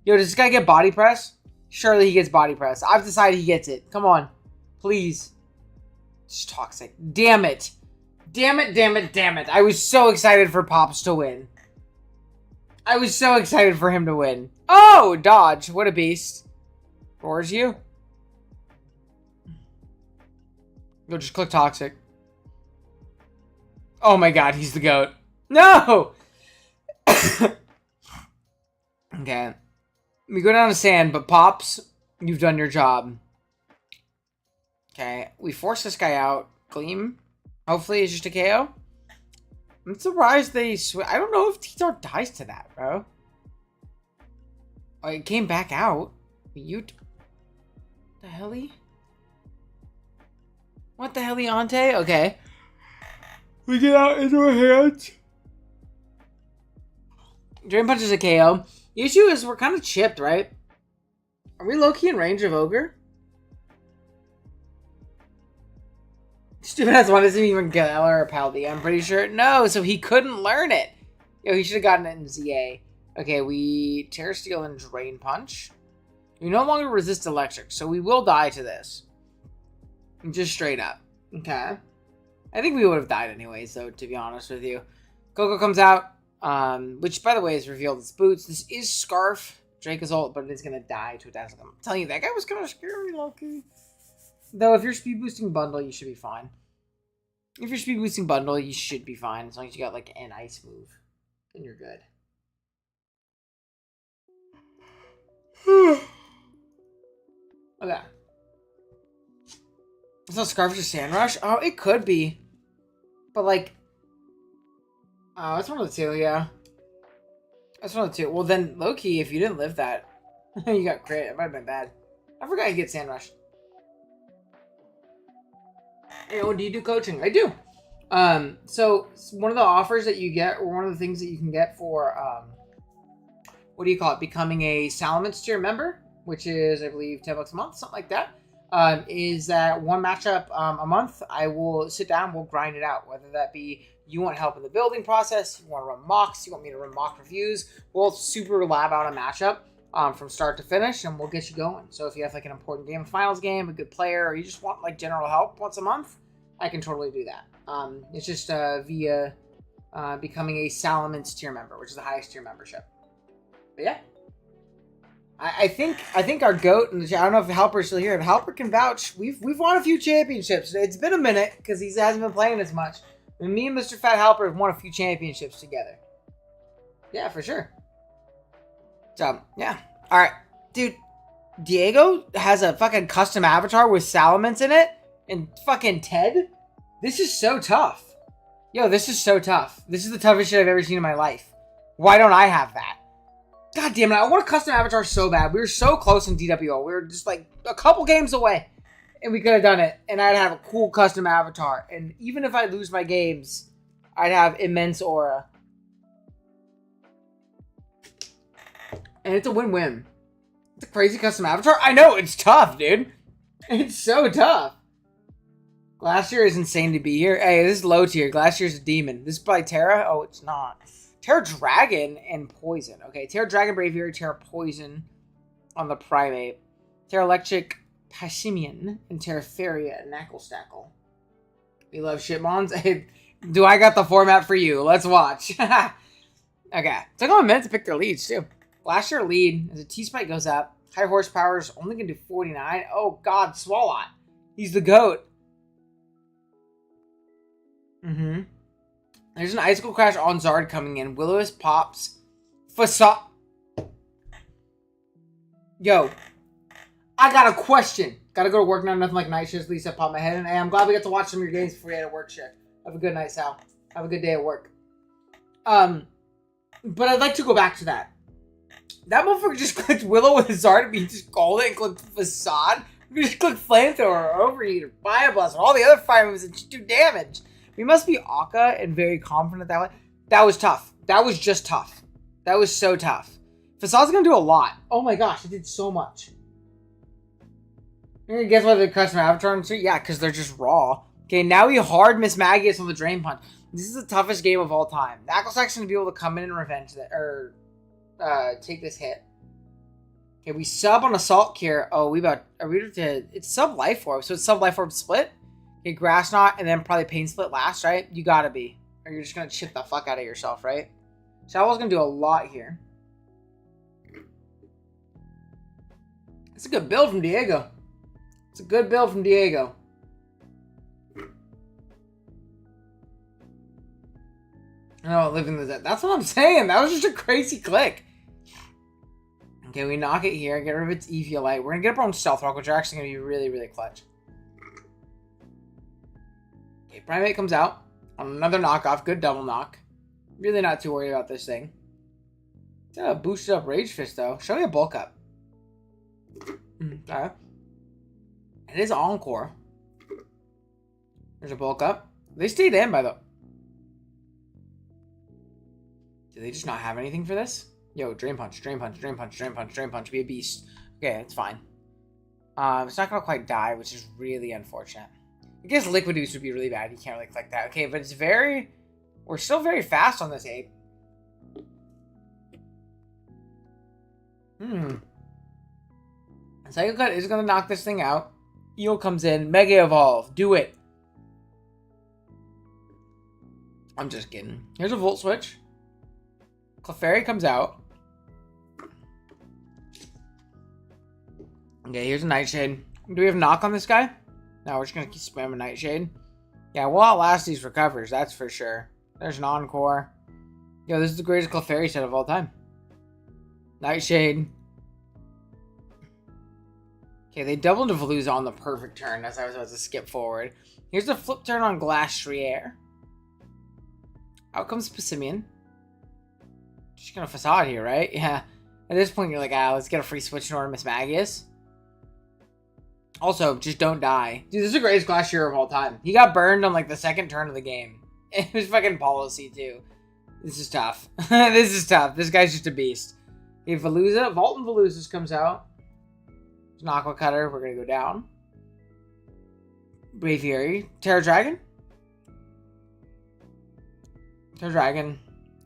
Speaker 1: Yo, does this guy get body press? Surely he gets body press. I've decided he gets it. Come on. Please. It's toxic. Damn it. Damn it, damn it, damn it. I was so excited for Pops to win. I was so excited for him to win. Oh, dodge. What a beast. Roars you. You'll just click toxic. Oh my god, he's the GOAT. No! Okay. We go down to sand, but Pops, you've done your job. Okay. We force this guy out. Gleam. Hopefully it's just a KO. I'm surprised they I don't know if T-Tar dies to that, bro. Oh, it came back out. The helly? What the helly, Ante? Okay. We get out into our hands. Drain Punch is a KO. The issue is we're kind of chipped, right? Are we low-key in range of Ogre? Stupid ass one doesn't even get Eller or Paldi, I'm pretty sure. No, so he couldn't learn it. Yo, he should have gotten it in ZA. Okay, we Terra Steel and Drain Punch. We no longer resist electric, so we will die to this. Just straight up. Okay. I think we would have died anyways, though, to be honest with you. Coco comes out, which, by the way, is revealed as Boots. This is Scarf, Drake's ult, but it is going to die to a Dazzle. I'm telling you, that guy was kind of scary, Loki. Though, if you're speed boosting bundle, you should be fine. If you're speed boosting bundle, you should be fine. As long as you got, like, an ice move. Then you're good. Okay. It's not Scarf, just Sand Rush? Oh, it could be. But, like... Oh, it's one of the two, yeah. That's one of the two. Well, then, low-key, if you didn't live that, you got crit. It might have been bad. I forgot you get Sand Rush. Hey, oh, do you do coaching? I do. So, one of the offers that you get, or one of the things that you can get for, what do you call it? Becoming a Salamence tier member, which is, I believe, $10 a month, something like that. Is that one matchup a month, I will sit down, we'll grind it out. Whether that be you want help in the building process, you want to run mocks, you want me to run mock reviews, we'll super lab out a matchup from start to finish, and we'll get you going. So if you have like an important game, a finals game, a good player, or you just want like general help once a month, I can totally do that. It's just via becoming a Salamence tier member, which is the highest tier membership. But yeah. I think our GOAT, and I don't know if Halper's still here. If Halper can vouch, we've won a few championships. It's been a minute because he hasn't been playing as much. And me and Mr. Fat Halper have won a few championships together. Yeah, for sure. So, yeah. Alright. Dude, Diego has a fucking custom avatar with Salamence in it. And fucking Ted. This is so tough. Yo, this is so tough. This is the toughest shit I've ever seen in my life. Why don't I have that? God damn it, I want a custom avatar so bad. We were so close in DWO. We were just like a couple games away. And we could have done it. And I'd have a cool custom avatar. And even if I lose my games, I'd have immense aura. And it's a win-win. It's a crazy custom avatar. I know, it's tough, dude. It's so tough. Glacier is insane to be here. Hey, this is low tier. Glacier's a demon. This is by Terra? Oh, it's not. Terra Dragon and Poison. Okay, Terra Dragon Braviary, Terra Poison on the Primate. Terra Electric Passimian and Terra Feria Knackle Stackle. We love shitmons. Hey, do I got the format for you? Let's watch. Okay. Took them a minute to pick their leads, too. Last year lead, as a T-Spike goes up, high horsepower is only going to do 49. Oh, God, Swalot. He's the GOAT. Mm-hmm. There's an Icicle Crash on Zard coming in. Will-O-Wisp pops. Facade. Yo. I got a question. Gotta go to work now. Nothing like night shifts. Lisa popped my head in. Hey, I'm glad we got to watch some of your games before you had a work shift. Have a good night, Sal. Have a good day at work. But I'd like to go back to that. That motherfucker just clicked Willow with Zard and he just called it and clicked Facade. We just clicked Flamethrower, Overheater, Fire Blast, and all the other fire moves that just do damage. We must be Akka and very confident that way. That was tough. That was just tough. That was so tough. Facade's gonna do a lot. Oh my gosh, it did so much. And guess what? The custom avatar and yeah, because they're just raw. Okay, now we hard Miss Magius on the Drain Punch. This is the toughest game of all time. Knucklesack's gonna be able to come in and revenge that, or take this hit. Okay, we sub on Assault Cure. Oh, are we to, it's sub Life Orb, so it's sub Life Orb split. Okay, Grass Knot, and then probably Pain Split last, right? You gotta be. Or you're just gonna chip the fuck out of yourself, right? Shadowball's gonna do a lot here. It's a good build from Diego. It's a good build from Diego. Oh, living the dead. That's what I'm saying. That was just a crazy click. Okay, we knock it here. Get rid of its Eviolite. We're gonna get up our own Stealth Rock, which are actually gonna be really, really clutch. Okay, Primate comes out on another knockoff. Good double knock. Really not too worried about this thing. It's a boosted up Rage Fist, though. Show me a bulk up. Okay. It is Encore. There's a bulk up. They stayed in, by the way. Do they just not have anything for this? Yo, Drain Punch, Drain Punch, Drain Punch, Drain Punch, Drain Punch. Be a beast. Okay, it's fine. It's not gonna quite die, which is really unfortunate. I guess Liquiduce would be really bad. You can't really click that. Okay, but it's very... We're still very fast on this ape. Cycle Cut is gonna knock this thing out. Eel comes in. Mega Evolve. Do it. I'm just kidding. Here's a Volt Switch. Clefairy comes out. Okay, here's a Nightshade. Do we have knock on this guy? No, we're just gonna keep spamming Nightshade. Yeah, we'll outlast these recovers, that's for sure. There's an Encore. Yo, this is the greatest Clefairy set of all time. Nightshade. Okay, they doubled to Veluza on the perfect turn as I was about to skip forward. Here's the flip turn on Glastrier. Out comes Passimian. Just gonna Facade here, right? Yeah. At this point, you're like, let's get a free switch in order to miss Magius. Also, just don't die. Dude, this is the greatest Glastrier of all time. He got burned on, like, the second turn of the game. It was fucking policy, too. This is tough. This is tough. This guy's just a beast. Okay, Veluza. Vault and Veluzas comes out. There's an Aqua Cutter. We're gonna go down. Braviary. Terra Dragon. Terra Dragon.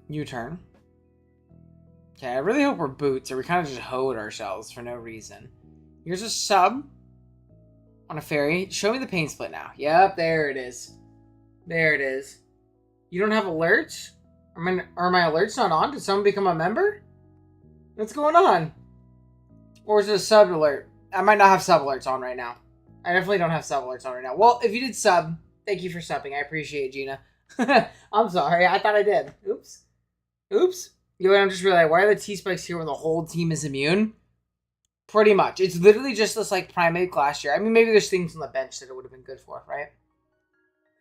Speaker 1: U-turn. Okay, I really hope we're boots, or we kind of just hoed ourselves for no reason. Here's a sub on a fairy. Show me the Pain Split now. Yep, there it is. There it is. You don't have alerts? Are my alerts not on? Did someone become a member? What's going on? Or is it a sub alert? I might not have sub alerts on right now. I definitely don't have sub alerts on right now. Well, if you did sub, thank you for subbing. I appreciate it, Gina. I'm sorry. I thought I did. Oops. Oops. You know, I'm just realizing, why are the T-Spikes here when the whole team is immune? Pretty much. It's literally just this, like, Primate Glastrier. I mean, maybe there's things on the bench that it would have been good for, right?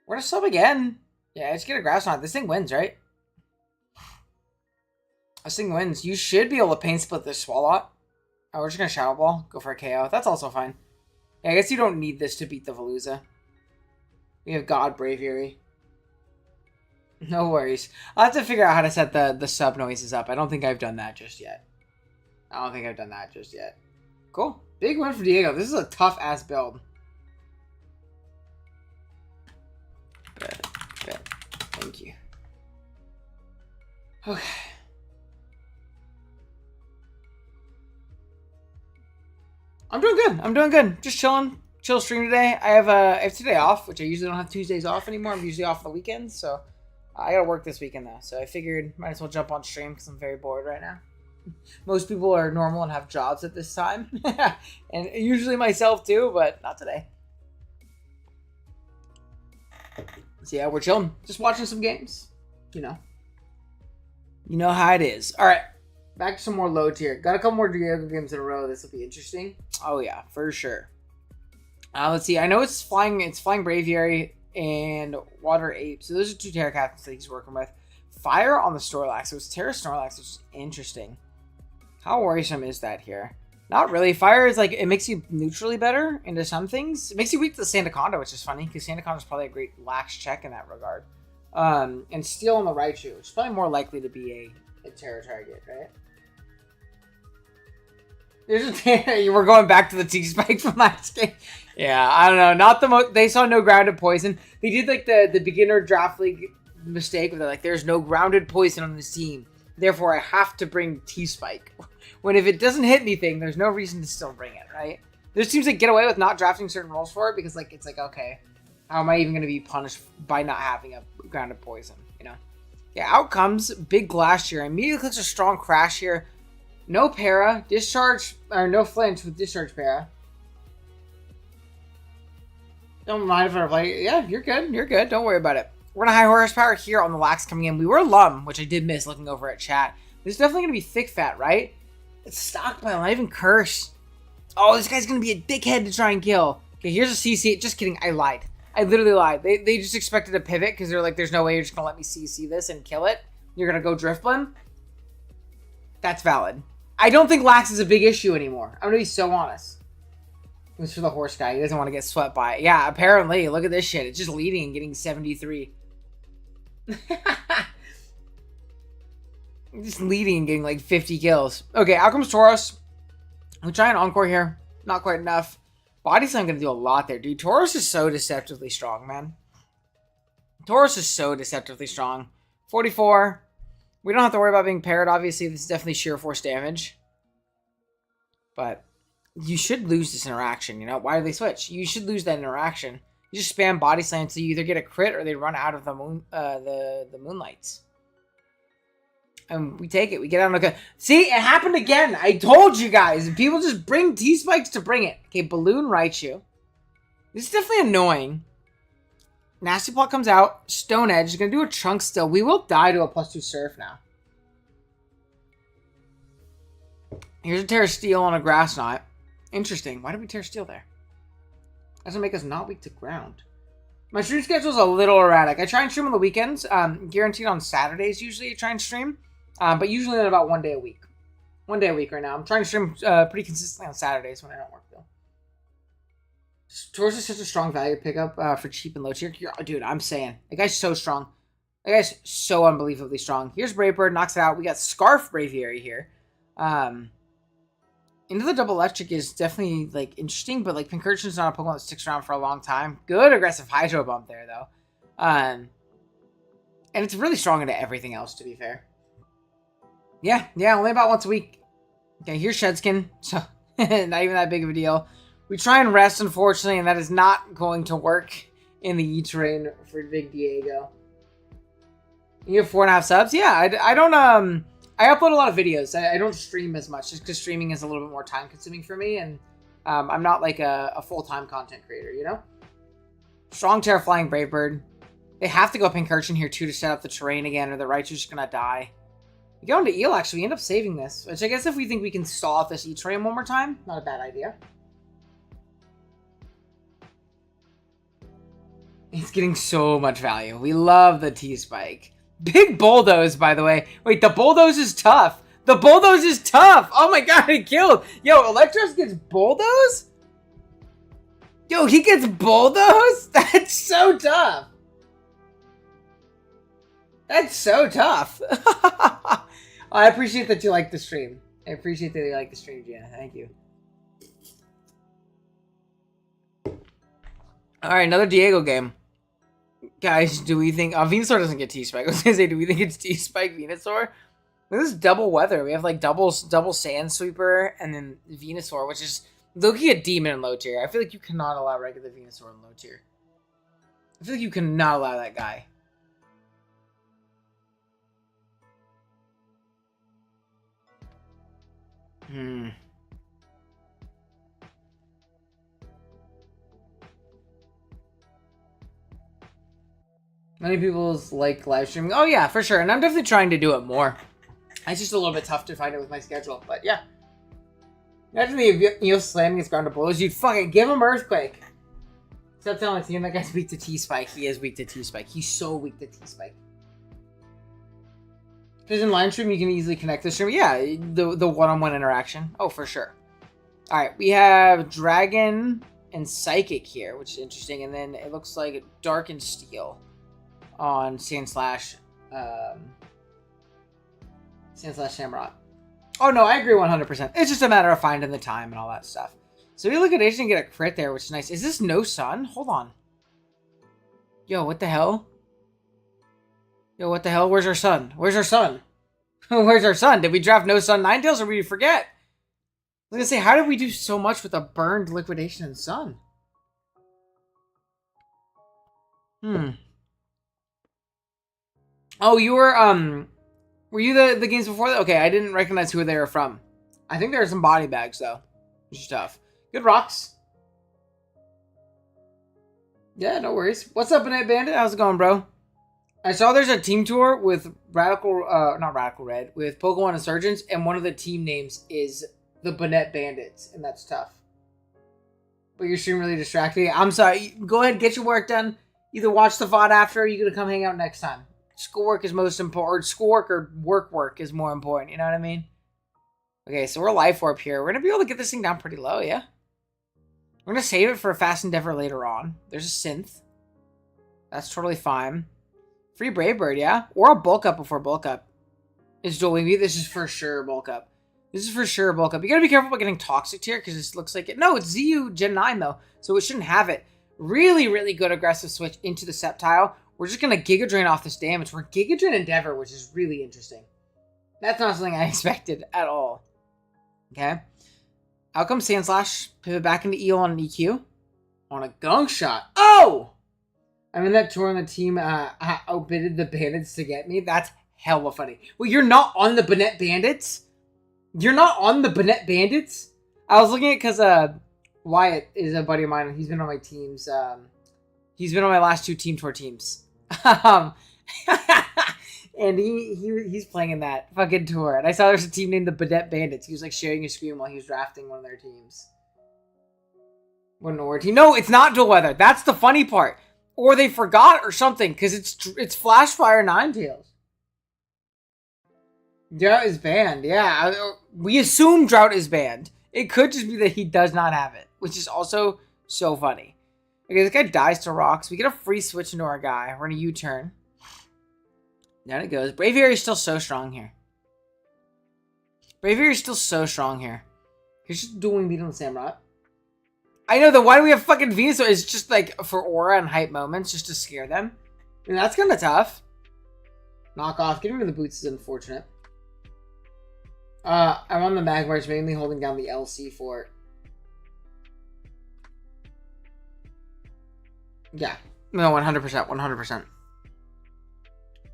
Speaker 1: We're gonna sub again. Yeah, let's get a Grass Knot. This thing wins, right? This thing wins. You should be able to Pain Split this Swalot. Oh, we're just gonna Shadow Ball. Go for a KO. That's also fine. Yeah, I guess you don't need this to beat the Veluza. We have God Braviary. No worries. I'll have to figure out how to set the sub noises up. I don't think I've done that just yet. Cool. Big win for Diego. This is a tough-ass build. Bet. Thank you. Okay. I'm doing good. Just chilling. Chill stream today. I have today off, which I usually don't have Tuesdays off anymore. I'm usually off the weekends, so I gotta work this weekend though. So I figured might as well jump on stream because I'm very bored right now. Most people are normal and have jobs at this time. And usually myself too, but not today. So yeah, we're chilling. Just watching some games. You know how it is. Alright. Back to some more loads here. Got a couple more Diego games in a row. This will be interesting. Oh yeah, for sure. Let's see. I know it's flying Braviary and Water Ape. So those are two Terra Captains that he's working with. Fire on the Snorlax. So it's Terra Snorlax, which is interesting. How worrisome is that here? Not really. Fire is like, it makes you neutrally better into some things. It makes you weak to the Sandaconda, which is funny, because Sandaconda is probably a great lax check in that regard. And Steel on the Raichu, which is probably more likely to be a Terra target, right? We're going back to the T-Spike from last game. Yeah, I don't know. Not the most. They saw no grounded poison. They did like the beginner draft league mistake where they're like, there's no grounded poison on this team. Therefore, I have to bring T-Spike. When if it doesn't hit anything, there's no reason to still bring it, right? There seems to get away with not drafting certain roles for it because, like, it's like, okay, how am I even going to be punished by not having a grounded poison, you know? Yeah, out comes Big Glass here. Immediately clicks a strong crash here. No para. Discharge, or no flinch with discharge para. Don't mind if I play. Yeah, you're good. You're good. Don't worry about it. We're going to high horsepower here on the lax coming in. We were Lum, which I did miss looking over at chat. This is definitely going to be thick fat, right? It's stockpile, not even curse. Oh, this guy's going to be a dickhead to try and kill. Okay, here's a CC. Just kidding. I lied. I literally lied. They just expected a pivot because they're like, there's no way you're just going to let me CC this and kill it. You're going to go Driftblim. That's valid. I don't think lax is a big issue anymore. I'm going to be so honest. It was for the horse guy. He doesn't want to get swept by it. Yeah, apparently. Look at this shit. It's just leading and getting 73. Just leading and getting like 50 kills. Okay, out comes Tauros. We try an encore here. Not quite enough. Body Slam gonna do a lot there, dude. Tauros is so deceptively strong, man. Tauros is so deceptively strong. 44. We don't have to worry about being paired, obviously. This is definitely sheer force damage. But you should lose this interaction, you know? Why do they switch? You should lose that interaction. You just spam Body Slam so you either get a crit or they run out of the moonlights. And we take it. We get out. Okay. See, it happened again. I told you guys. People just bring T-Spikes to bring it. Okay, Balloon Raichu. This is definitely annoying. Nasty Plot comes out. Stone Edge is going to do a chunk still. We will die to a +2 Surf now. Here's a Terra Steel on a Grass Knot. Interesting. Why did we Terra Steel there? Doesn't make us not weak to ground. My stream schedule is a little erratic. I try and stream on the weekends. Guaranteed on Saturdays usually I try and stream. But usually at about 1 day a week. 1 day a week right now. I'm trying to stream pretty consistently on Saturdays when I don't work though. Tauros is such a strong value pickup for cheap and low tier. Dude, I'm saying. That guy's so strong. That guy's so unbelievably strong. Here's Brave Bird, knocks it out. We got Scarf Braviary here. Into the Double Electric is definitely like interesting, but like Pincurchin's not a Pokemon that sticks around for a long time. Good aggressive Hydro Bump there though. And it's really strong into everything else, to be fair. Yeah, only about once a week. Okay, here's Shedskin. So, not even that big of a deal. We try and rest, unfortunately, and that is not going to work in the E-Terrain for Big Diego. You have 4.5 subs? Yeah, I don't, I upload a lot of videos. I don't stream as much, just because streaming is a little bit more time-consuming for me, and I'm not like a full-time content creator, you know? Strong Terraflying Brave Bird. They have to go Pincurchin here, too, to set up the terrain again, or the Raichu's just gonna die. We go into Eel, actually. We end up saving this. Which I guess if we think we can stall off this E-Train one more time, not a bad idea. It's getting so much value. We love the T-Spike. Big Bulldoze, by the way. Wait, the Bulldoze is tough. The Bulldoze is tough. Oh my god, he killed. Yo, Electros gets Bulldoze? Yo, he gets Bulldoze? That's so tough. That's so tough. I appreciate that you like the stream. I appreciate that you like the stream, Gianna. Thank you. Alright, another Diego game. Guys, do we think... Venusaur doesn't get T-Spike. I was going to say, do we think it's T-Spike Venusaur? This is double weather. We have like double Sand Sweeper and then Venusaur, which is low-key a demon in low tier. I feel like you cannot allow regular Venusaur in low tier. I feel like you cannot allow that guy. Many people like live streaming. Oh yeah, for sure. And I'm definitely trying to do it more. It's just a little bit tough to find it with my schedule. But yeah. Imagine the slamming his ground to blows. You'd fucking give him Earthquake. Stop telling me that guy's weak to T-Spike. He is weak to T-Spike. He's so weak to T-Spike. Because in line stream, you can easily connect the stream. Yeah, the one-on-one interaction. Oh, for sure. Alright, we have Dragon and Psychic here, which is interesting. And then it looks like Dark and Steel on Sandslash Shamrock. Oh, no, I agree 100%. It's just a matter of finding the time and all that stuff. So we look at Asian and get a crit there, which is nice. Is this no sun? Hold on. Yo, what the hell? Yo, what the hell? Where's our sun? Where's our sun? Where's our Sun? Did we draft no Sun Ninetales or did we forget? I was gonna say, how did we do so much with a burned Liquidation and Sun? Oh, you were you the games before that? Okay, I didn't recognize who they were from. I think there are some body bags though, which is tough. Good rocks. Yeah, no worries. What's up, Banette Bandit? How's it going, bro? I saw there's a team tour with not Radical Red, with Pokemon Insurgents, and one of the team names is the Banette Bandits, and that's tough. But your stream really distracted me. I'm sorry. Go ahead, get your work done. Either watch the VOD after, or you're gonna come hang out next time. Schoolwork is most important. Schoolwork or work is more important. You know what I mean? Okay, so we're Life Orb here. We're gonna be able to get this thing down pretty low, yeah? We're gonna save it for a Fast Endeavor later on. There's a synth. That's totally fine. Free Brave Bird, yeah? Or a bulk up before bulk up. Is Dual Wing. This is for sure bulk up. This is for sure bulk up. You gotta be careful about getting Toxic here, because this looks like it. No, it's ZU Gen 9 though, so it shouldn't have it. Really, really good aggressive switch into the Sceptile. We're just gonna Giga Drain off this damage. We're Giga Drain Endeavor, which is really interesting. That's not something I expected at all. Okay. Out comes Sandslash. Pivot back into Eel on an EQ. On a Gunk Shot. Oh! I'm in that tour on the team outbidded the Bandits to get me. That's hella funny. Well, you're not on the Banette Bandits? You're not on the Banette Bandits? I was looking at because Wyatt is a buddy of mine, and he's been on my teams. He's been on my last 2 team tour teams. And he's playing in that fucking tour. And I saw there's a team named the Banette Bandits. He was like sharing his screen while he was drafting one of their teams. What an Aura team. No, it's not Dual Weather. That's the funny part. Or they forgot or something, because it's Flashfire Ninetales. Drought is banned. Yeah, we assume Drought is banned. It could just be that he does not have it, which is also so funny. Okay, this guy dies to rocks. We get a free switch into our guy. We're going to U-turn. Down it goes. Braviary is still so strong here. Braviary is still so strong here. He's just doing beat on the Samurott. I know, why do we have fucking Venusaur? It's just like for aura and hype moments, just to scare them. I mean, that's kind of tough. Knock off. Getting rid of the boots is unfortunate. I'm on the Magmars, mainly holding down the LC for it. Yeah. No, 100%. 100%.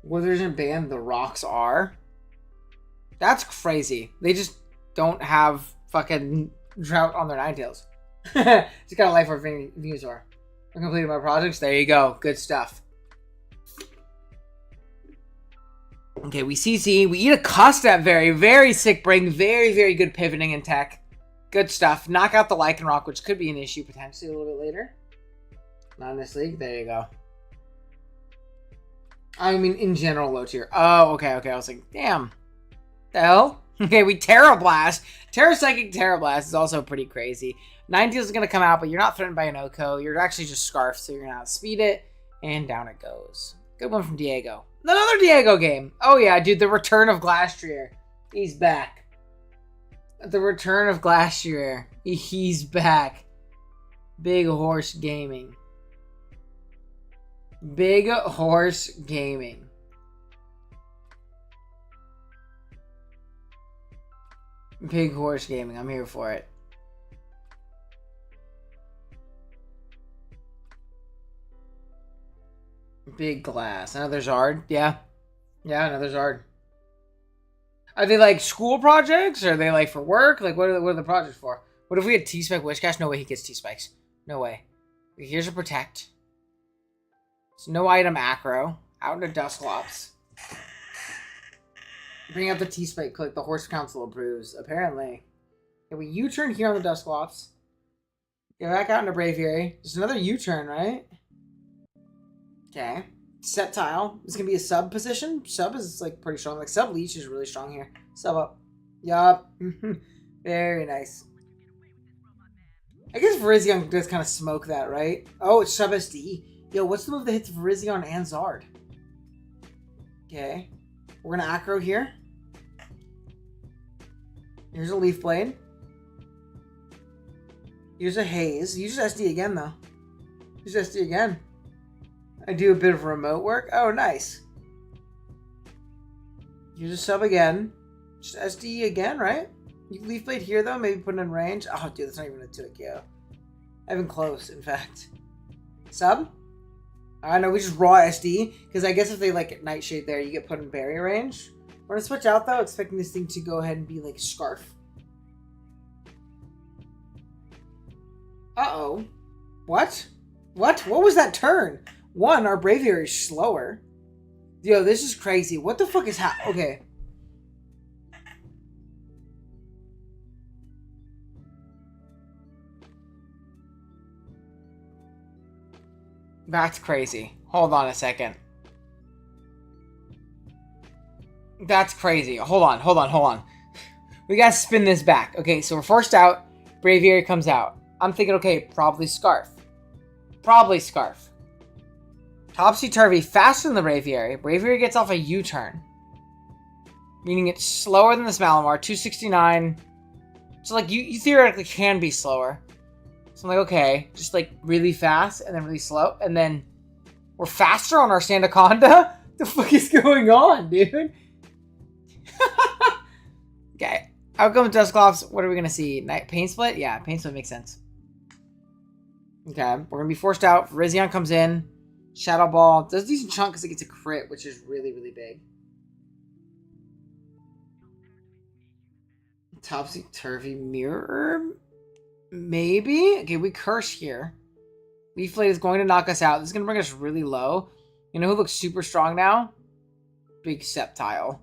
Speaker 1: Withers and banned, the rocks are. That's crazy. They just don't have fucking Drought on their Ninetales. Just got a Life Orb Venusaur. I completed my projects. There you go. Good stuff. Okay, we CC. We eat a Custa. Very, very sick brain. Very, very good pivoting and tech. Good stuff. Knock out the Lycanroc, which could be an issue potentially a little bit later. Not in this league. There you go. I mean, in general, low tier. Oh, okay. I was like, damn. The hell? Okay, we Terra Blast. Terra Psychic Terra Blast is also pretty crazy. Ninetales is going to come out, but you're not threatened by an Oko. You're actually just Scarf, so you're going to outspeed it. And down it goes. Good one from Diego. Another Diego game. Oh, yeah, dude. The return of Glastrier. He's back. The return of Glastrier. He's back. Big Horse Gaming. Big Horse Gaming. Big Horse Gaming. I'm here for it. Big Glass. Another Zard. Yeah. Yeah, another Zard. Are they like school projects? Or are they like for work? Like what are the projects for? What if we had T-Spike Wishcash? No way he gets T-Spikes. No way. Here's a Protect. It's no item acro. Out into Dusclops. Bring out the T-Spike. Click the Horse Council approves. Apparently. Okay, we U-turn here on the Dusclops. Get back out into Braviary. There's another U-turn, right? Okay. Sceptile. This is going to be a sub position. Sub is like pretty strong. Like sub leech is really strong here. Sub up. Yup. Very nice. I guess Virizion does kind of smoke that, right? Oh, it's sub SD. Yo, what's the move that hits Virizion and Zard? Okay. We're going to acro here. Here's a Leaf Blade. Here's a Haze. Use SD again, though. Use SD again. I do a bit of remote work. Oh, nice. You just sub again. Just SD again, right? You can Leaf Blade here, though. Maybe put it in range. Oh, dude, that's not even a 2-hit KO. Not even close, in fact. Sub? I know, we just raw SD. Because I guess if they, like, Nightshade there, you get put in barrier range. We're going to switch out, though, expecting this thing to go ahead and be, like, Scarf. Uh-oh. What? What? What was that turn? One, our Braviary is slower. Yo, this is crazy. What the fuck is okay. That's crazy. Hold on a second. That's crazy. Hold on. We gotta spin this back. Okay, so we're forced out. Braviary comes out. I'm thinking, okay, probably Scarf. Topsy-turvy faster than the Braviary. Braviary gets off a U-turn. Meaning it's slower than this Malamar. 269. So, like, you theoretically can be slower. So I'm like, okay, just, like, really fast and then really slow. And then we're faster on our Sandaconda? The fuck is going on, dude? Okay. Outcome Dusclops. What are we going to see? Pain Split? Yeah, Pain Split makes sense. Okay. We're going to be forced out. Virizion comes in. Shadow Ball. Does a decent chunk because it gets a crit, which is really, really big. Topsy-turvy Mirror? Maybe? Okay, we curse here. Leaf Blade is going to knock us out. This is going to bring us really low. You know who looks super strong now? Big Sceptile.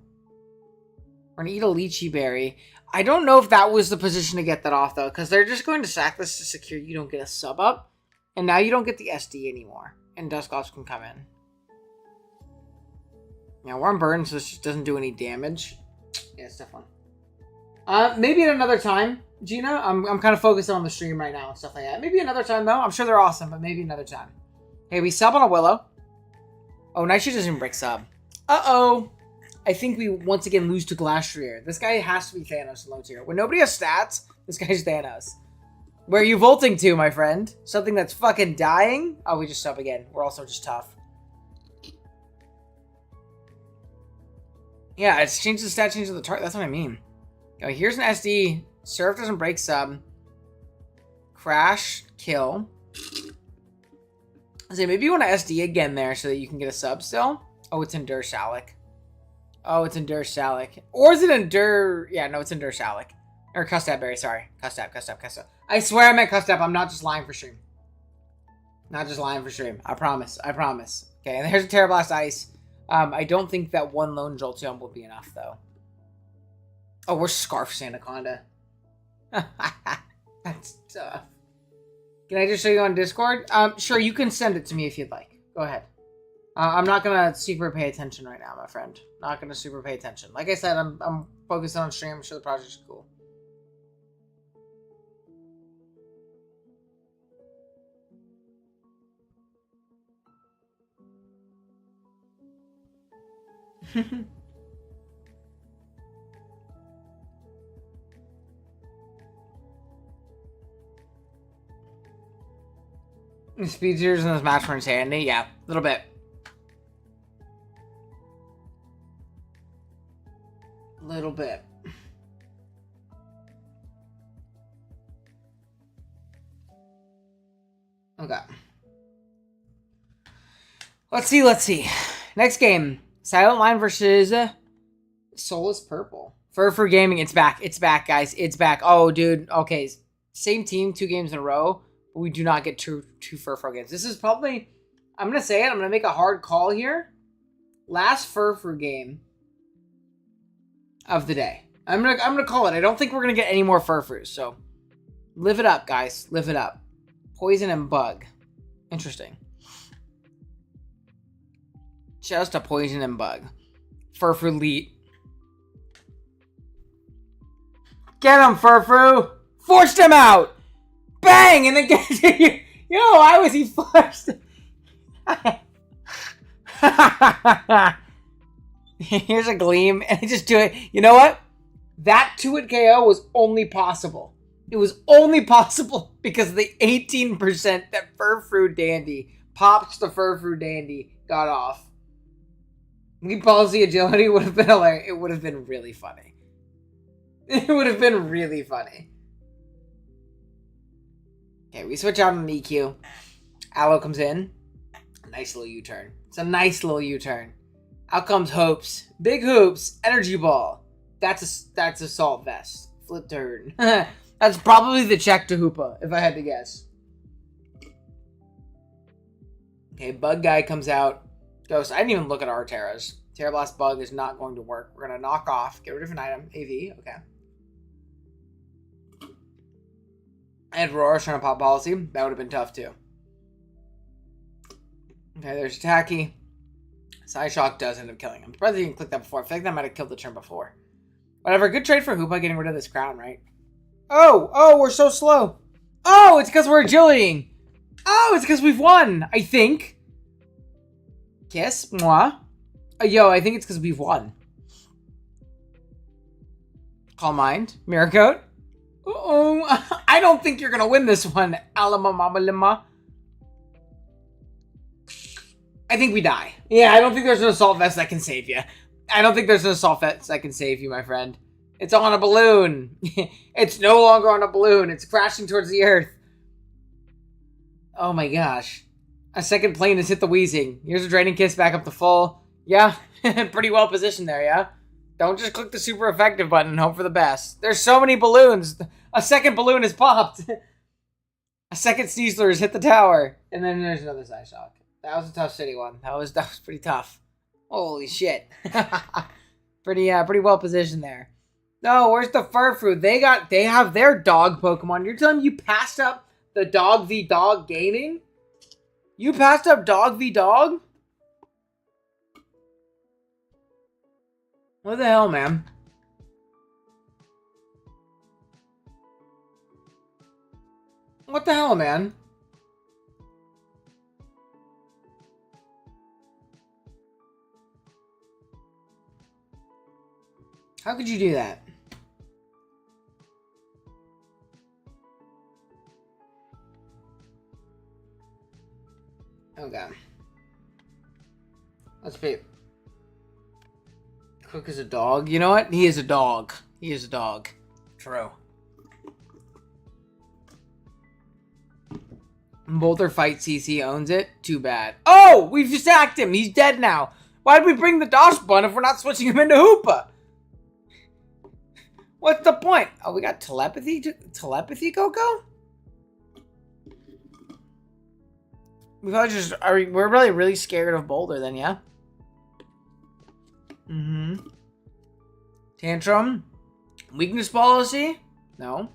Speaker 1: We're going to eat a Lychee Berry. I don't know if that was the position to get that off, though, because they're just going to sack this to secure you don't get a sub up. And now you don't get the SD anymore. And Dusclops can come in. Now, we're on burn, so this just doesn't do any damage. Yeah, it's tough one. Maybe at another time, Gina. I'm kind of focused on the stream right now and stuff like that. Maybe another time, though. I'm sure they're awesome, but maybe another time. Hey, we sub on a Willow. Oh, Nightshade doesn't break sub. Uh-oh. I think we once again lose to Glastrier. This guy has to be Thanos in low tier. When nobody has stats, this guy's Thanos. Where are you vaulting to, my friend? Something that's fucking dying? Oh, we just sub again. We're also just tough. Yeah, it's changed the stat change of the target. That's what I mean. Here's an SD. Surf doesn't break sub. Crash, kill. I say maybe you want to SD again there so that you can get a sub still. Oh, it's Endure Shalik. Oh, it's Endure Shalik. Or is it Endure? Yeah, no, it's Endure Shalik. Or Custap Berry, sorry. Custap. I swear I meant Custap. I'm not just lying for stream. Not just lying for stream. I promise. Okay, and there's a Terrablast Ice. I don't think that one lone Jolteon will be enough, though. Oh, we're Scarf Sandaconda. That's tough. Can I just show you on Discord? Sure, you can send it to me if you'd like. Go ahead. I'm not gonna super pay attention right now, my friend. Not gonna super pay attention. Like I said, I'm focused on stream. I'm sure the project's cool. Speed Zeros in this match were handy. Yeah, a little bit. Little bit. Okay. Let's see. Next game. Silent Line versus Soulless Purple. Fur Gaming, it's back. It's back, guys. It's back. Oh, dude. Okay. Same team, 2 games in a row. But we do not get two Fur games. This is probably... I'm going to say it. I'm going to make a hard call here. Last Fur game of the day. I'm gonna call it. I don't think we're gonna get any more Furfroos, so live it up, guys. Live it up. Poison and Bug. Interesting. Just a Poison and Bug. Furfrou Leet. Get him, Furfrou! Forced him out! Bang! And then get Yo, why was he forced? Here's a Gleam, and I just do it. You know what? That 2-hit KO was only possible. It was only possible because of the 18% that Furfrou Dandy, Pops the Furfrou Dandy, got off. Leap policy agility would have been hilarious. It would have been really funny. It would have been really funny. Okay, we switch out on the EQ. Aloe comes in. Nice little U-turn. It's a nice little U-turn. Out comes Hoops. Big Hoops. Energy Ball. That's Assault Vest. Flip turn. That's probably the check to Hoopa, if I had to guess. Okay, Bug Guy comes out. Ghost. I didn't even look at our Terras. Terra Blast Bug is not going to work. We're going to knock off. Get rid of an item. AV. Okay. And Roar's trying to pop policy. That would have been tough too. Okay, there's Tacky. Psyshock does end up killing him. Probably didn't click that before. I feel like that might have killed the turn before. Whatever. Good trade for Hoopa getting rid of this crown, right? Oh, we're so slow. Oh, it's because we're agilitying. Oh, it's because we've won, I think. Kiss? Mwah. Yo, I think it's because we've won. Calm Mind. Mirror Coat. Uh-oh. I don't think you're going to win this one, Alama Mama Lima. I think we die. Yeah, I don't think there's an Assault Vest that can save you. I don't think there's an Assault Vest that can save you, my friend. It's on a balloon. It's no longer on a balloon. It's crashing towards the earth. Oh my gosh. A second plane has hit the Wheezing. Here's a Draining Kiss back up to full. Yeah, pretty well positioned there, yeah? Don't just click the super effective button and hope for the best. There's so many balloons. A second balloon has popped. A second Sneasler has hit the tower. And then there's another Psyshock. That was a tough city one. That was pretty tough. Holy shit. Pretty well positioned there. No, where's the Furfrou? They have their dog Pokemon. You're telling me you passed up the dog v dog gaming? You passed up dog v dog? What the hell, man? What the hell, man? How could you do that? Okay. Let's be Quick as a dog. You know what? He is a dog. He is a dog. True. Boulder Fight CC owns it. Too bad. Oh! We've just sacked him. He's dead now. Why did we bring the Dosh Bun if we're not switching him into Hoopa? What's the point? Oh, we got telepathy? Telepathy, Coco? We probably just... we're really, really scared of Boulder then, yeah? Mm-hmm. Tantrum? Weakness policy? No.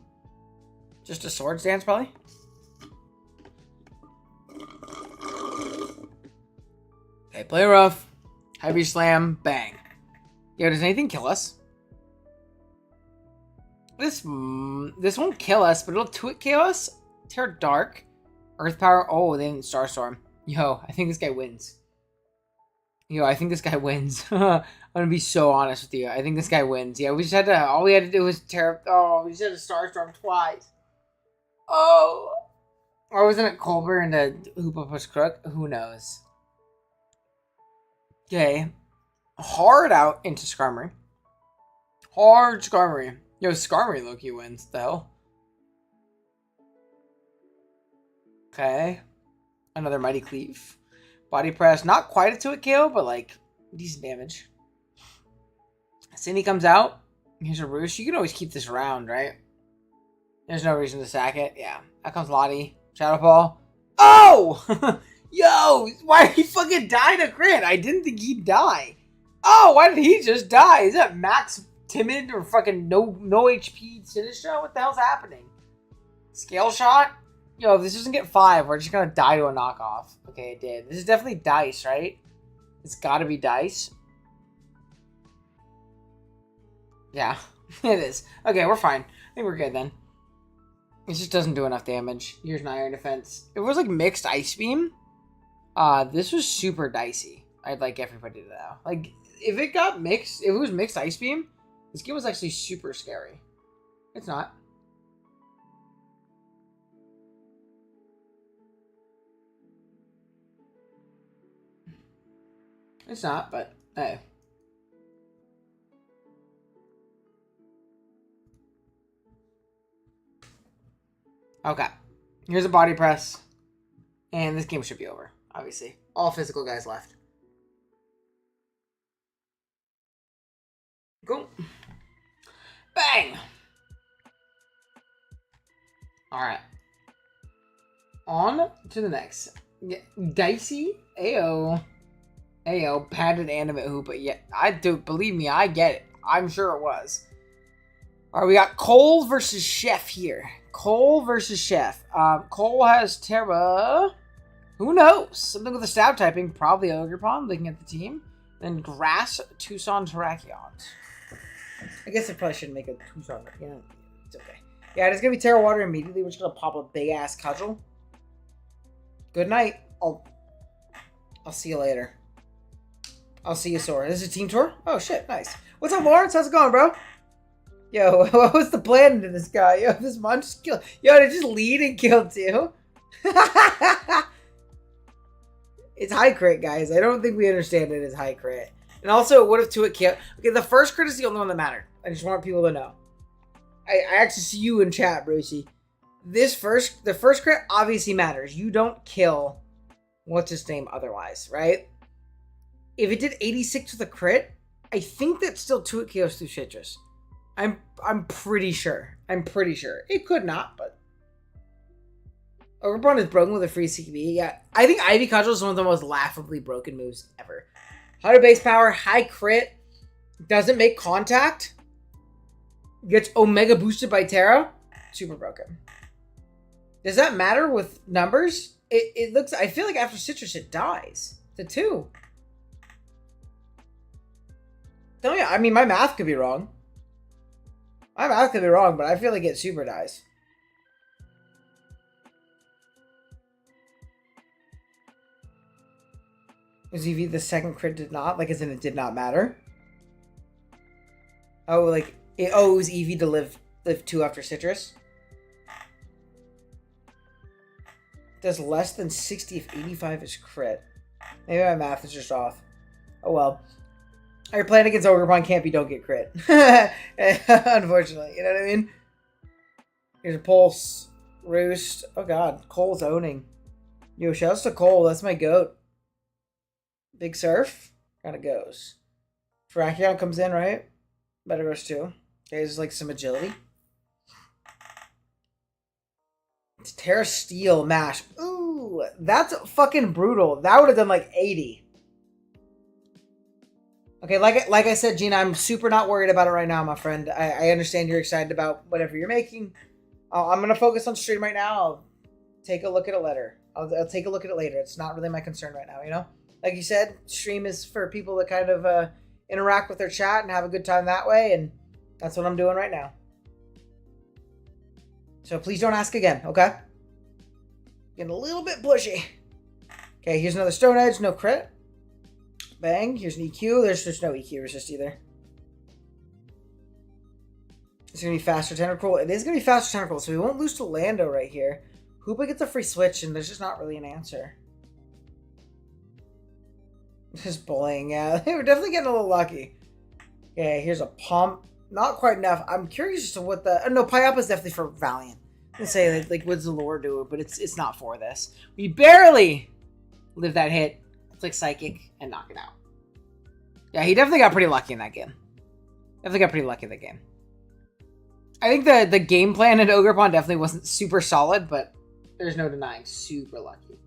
Speaker 1: Just a Swords Dance, probably? Okay, play rough. Heavy Slam. Bang. Yo, does anything kill us? This won't kill us, but it'll twit kill us. Terra Dark. Earth Power. Oh, they didn't Starstorm. Yo, I think this guy wins. I'm gonna be so honest with you. I think this guy wins. Yeah, we just had to... All we had to do was Terra... Oh, we just had to Starstorm twice. Oh! Or wasn't it Colbur and a Hoopa Push Crook? Who knows? Okay. Hard out into Skarmory. Hard Skarmory. Yo, Skarmory Loki wins, though. Okay. Another Mighty Cleave. Body Press. Not quite a 2-hit KO, but like decent damage. Cindy comes out. Here's a Roost. You can always keep this around, right? There's no reason to sack it. Yeah. Out comes Lottie. Shadow Ball. Oh! Yo! Why did he fucking die to crit? I didn't think he'd die. Oh, why did he just die? Is that max timid or fucking no HP Sinistcha? What the hell's happening? Scale Shot? Yo, if this doesn't get 5, we're just gonna die to a knockoff. Okay, it did. This is definitely Dice, right? It's gotta be Dice. Yeah, it is. Okay, we're fine. I think we're good then. It just doesn't do enough damage. Here's an Iron Defense. If it was like mixed Ice Beam, this was super dicey. I'd like everybody to know. Like, if it got mixed, if it was mixed Ice Beam, this game was actually super scary. It's not. It's not, but Hey. Okay. Here's a body press. And this game should be over, obviously. All physical guys left. Cool. Bang! Alright. On to the next. Dicey. Ayo. Ayo. Padded animate hoop. But yeah, I do. Believe me, I get it. I'm sure it was. Alright, we got Cole versus Chef here. Cole versus Chef. Cole has Terra. Who knows? Something with a stab typing. Probably Ogerpon, looking at the team. Then Grass, Tucson, Terrakions. I guess I probably shouldn't make a Tucson. You know, it's okay. Yeah, it's going to be Terra Water immediately. We're just going to pop a big-ass cudgel. Good night. I'll see you later. I'll see you, Sora. This is a team tour? Oh, shit. Nice. What's up, Lawrence? How's it going, bro? Yo, what was the plan into this guy? Yo, this mon just killed. Yo, did just lead and kill too? It's high crit, guys. I don't think we understand it as high crit. And also, what if Tuit killed? Okay, the first crit is the only one that mattered. I just want people to know. I actually see you in chat, Brucey. The first crit obviously matters. You don't kill what's his name otherwise, right? If it did 86 with a crit, I think that still Tuit kills through Citrus. I'm pretty sure. I'm pretty sure. It could not, but Ogerpon is broken with a free CB. Yeah, I think Ivy Cudgel is one of the most laughably broken moves ever. 100 base power, high crit, doesn't make contact, gets Omega boosted by Terra. Super broken. Does that matter with numbers? It looks. I feel like after Citrus it dies. The 2. Don't you? I mean, my math could be wrong. My math could be wrong, but I feel like it super dies. Was EV the second crit did not? Like, as in it did not matter? Oh, like, it was EV to live 2 after Citrus? Does less than 60 if 85 is crit. Maybe my math is just off. Oh well. You're playing against Ogerpon, can't be don't get crit. Unfortunately, you know what I mean? Here's a Pulse. Roost. Oh god, Cole's owning. Yo, shouts to Cole, that's my goat. Big Surf. Kinda goes. Terrakion comes in, right? Metagross too. Okay, there's like some agility. It's Terra Steel Mash. Ooh, that's fucking brutal. That would have done like 80. Okay, like I said, Gina, I'm super not worried about it right now, my friend. I understand you're excited about whatever you're making. I'm going to focus on stream right now. I'll take a look at it later. I'll take a look at it later. It's not really my concern right now, you know? Like you said, stream is for people to kind of interact with their chat and have a good time that way, and that's what I'm doing right now. So please don't ask again, okay? Getting a little bit pushy. Okay, here's another Stone Edge, no crit. Bang, here's an EQ. There's just no EQ resist either. It's going to be faster Tentacruel. It is going to be faster Tentacruel, so we won't lose to Lando right here. Hoopa gets a free switch, and there's just not really an answer. Just bullying, yeah. We're definitely getting a little lucky. Okay, here's a Pump. Not quite enough. I'm curious as to what the... no, Pyapa is definitely for Valiant. I'm going to say, like, what's the lore do it, but it's not for this. We barely live that hit. It's like Psychic and knock it out. Yeah, he definitely got pretty lucky in that game. Definitely got pretty lucky in the game. I think the game plan at Ogerpon definitely wasn't super solid, but there's no denying super lucky.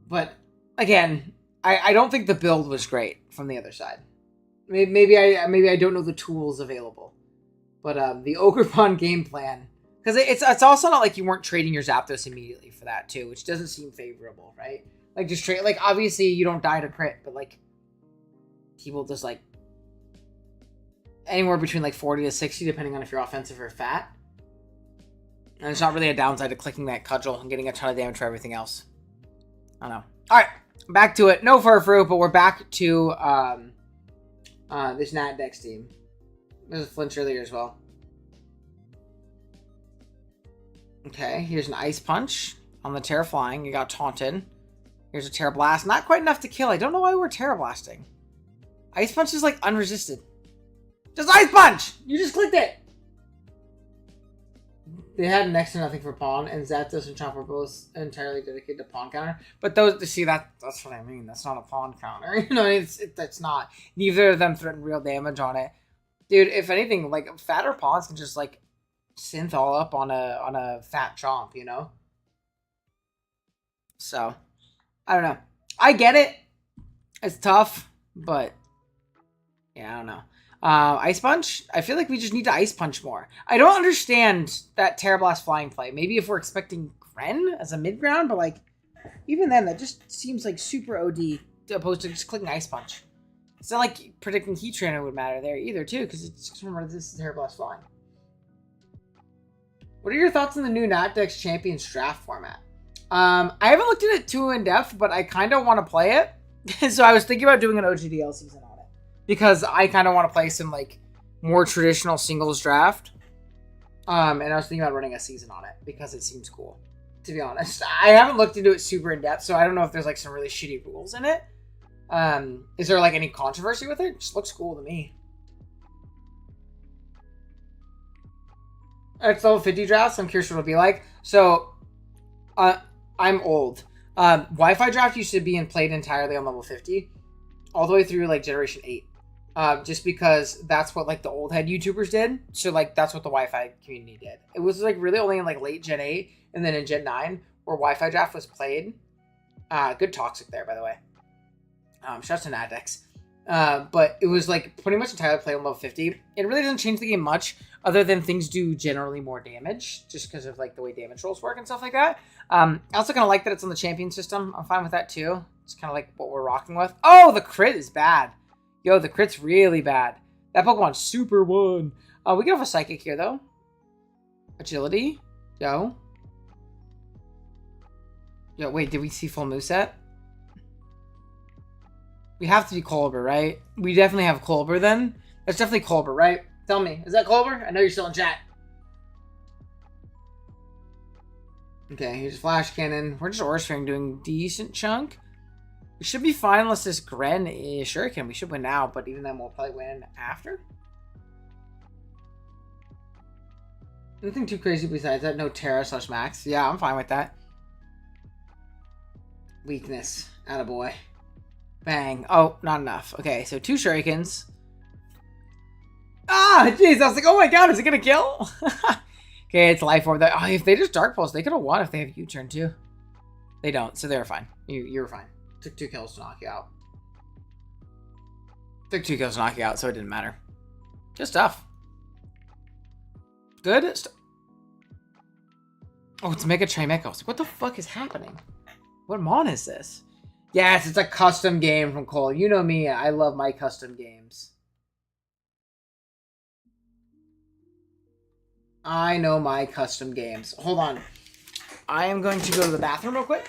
Speaker 1: But again, I don't think the build was great from the other side. Maybe I don't know the tools available. But the Ogerpon game plan, because it's also not like you weren't trading your Zapdos immediately for that too, which doesn't seem favorable, right? Like, just trade, like, obviously you don't die to crit, but, like, people just, like, anywhere between, like, 40 to 60, depending on if you're offensive or fat. And it's not really a downside to clicking that Cudgel and getting a ton of damage for everything else. I don't know. Alright, back to it. No Furfrou, but we're back to, this Nat Dex team. There's a flinch earlier as well. Okay, here's an Ice Punch on the Terra Flying. You got Taunted. Here's a Terra Blast. Not quite enough to kill. I don't know why we're Terra Blasting. Ice Punch is like unresisted. Just Ice Punch! You just clicked it! They had next to nothing for Pawn, and Zapdos and Chomp were both entirely dedicated to Pawn counter. But those, see, that's what I mean. That's not a Pawn counter. You know, it's not. Neither of them threaten real damage on it. Dude, if anything, like, fatter Pawns can just, like, synth all up on a fat Chomp, you know? So, I don't know. I get it. It's tough, but yeah, I don't know. Ice Punch? I feel like we just need to Ice Punch more. I don't understand that Terra Blast flying play. Maybe if we're expecting Gren as a mid-ground, but like, even then, that just seems like super OD opposed to just clicking Ice Punch. It's not like predicting Heat Trainer would matter there either, too, because it's just remember this is Terra Blast flying. What are your thoughts on the new Natdex Champions draft format? I haven't looked at it too in depth, but I kind of want to play it. So I was thinking about doing an OGDL season on it. Because I kind of want to play some, like, more traditional singles draft. And I was thinking about running a season on it. Because it seems cool. To be honest. I haven't looked into it super in depth. So I don't know if there's, like, some really shitty rules in it. Is there, like, any controversy with it? It just looks cool to me. It's level 50 drafts. I'm curious what it'll be like. So, I'm old. Wi-Fi draft used to be played entirely on level 50. All the way through, like, Generation 8. Just because that's what, like, the old head YouTubers did. So, like, that's what the Wi-Fi community did. It was, like, really only in, like, late Gen 8 and then in Gen 9 where Wi-Fi draft was played. Good Toxic there, by the way. Shouts to Nadex. But it was, like, pretty much entirely played on level 50. It really doesn't change the game much other than things do generally more damage just because of, like, the way damage rolls work and stuff like that. I also kind of like that it's on the champion system. I'm fine with that, too. It's kind of like what we're rocking with. Oh, the crit is bad. Yo, the crit's really bad. That Pokemon's super one. We get off a Psychic here, though. Agility. Yo. Yo, wait, did we see full moveset? We have to be Colbur, right? We definitely have Colbur, then. That's definitely Colbur, right? Tell me, is that Colbur? I know you're still in chat. Okay, here's Flash Cannon. We're just Aura doing decent chunk. We should be fine unless this Gren is Shuriken. We should win now, but even then we'll probably win after. Nothing too crazy besides that. No Terra / Max. Yeah, I'm fine with that. Weakness. Attaboy. Bang. Oh, not enough. Okay, so 2 Shurikens. Ah, jeez. I was like, oh my god, is it going to kill? Okay, it's Life Orb. Oh, if they just Dark Pulse, they could have won if they have U-turn too. They don't, so they're fine. You're fine. Took 2 kills to knock you out. Took 2 kills to knock you out, so it didn't matter. Good stuff. Good stuff. Oh, it's Mega Trimekos. What the fuck is happening? What mon is this? Yes, it's a custom game from Cole. You know me, I love my custom games. I know my custom games. Hold on. I am going to go to the bathroom real quick.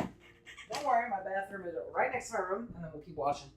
Speaker 1: Don't worry, my bathroom is right next to my room, and then we'll keep watching.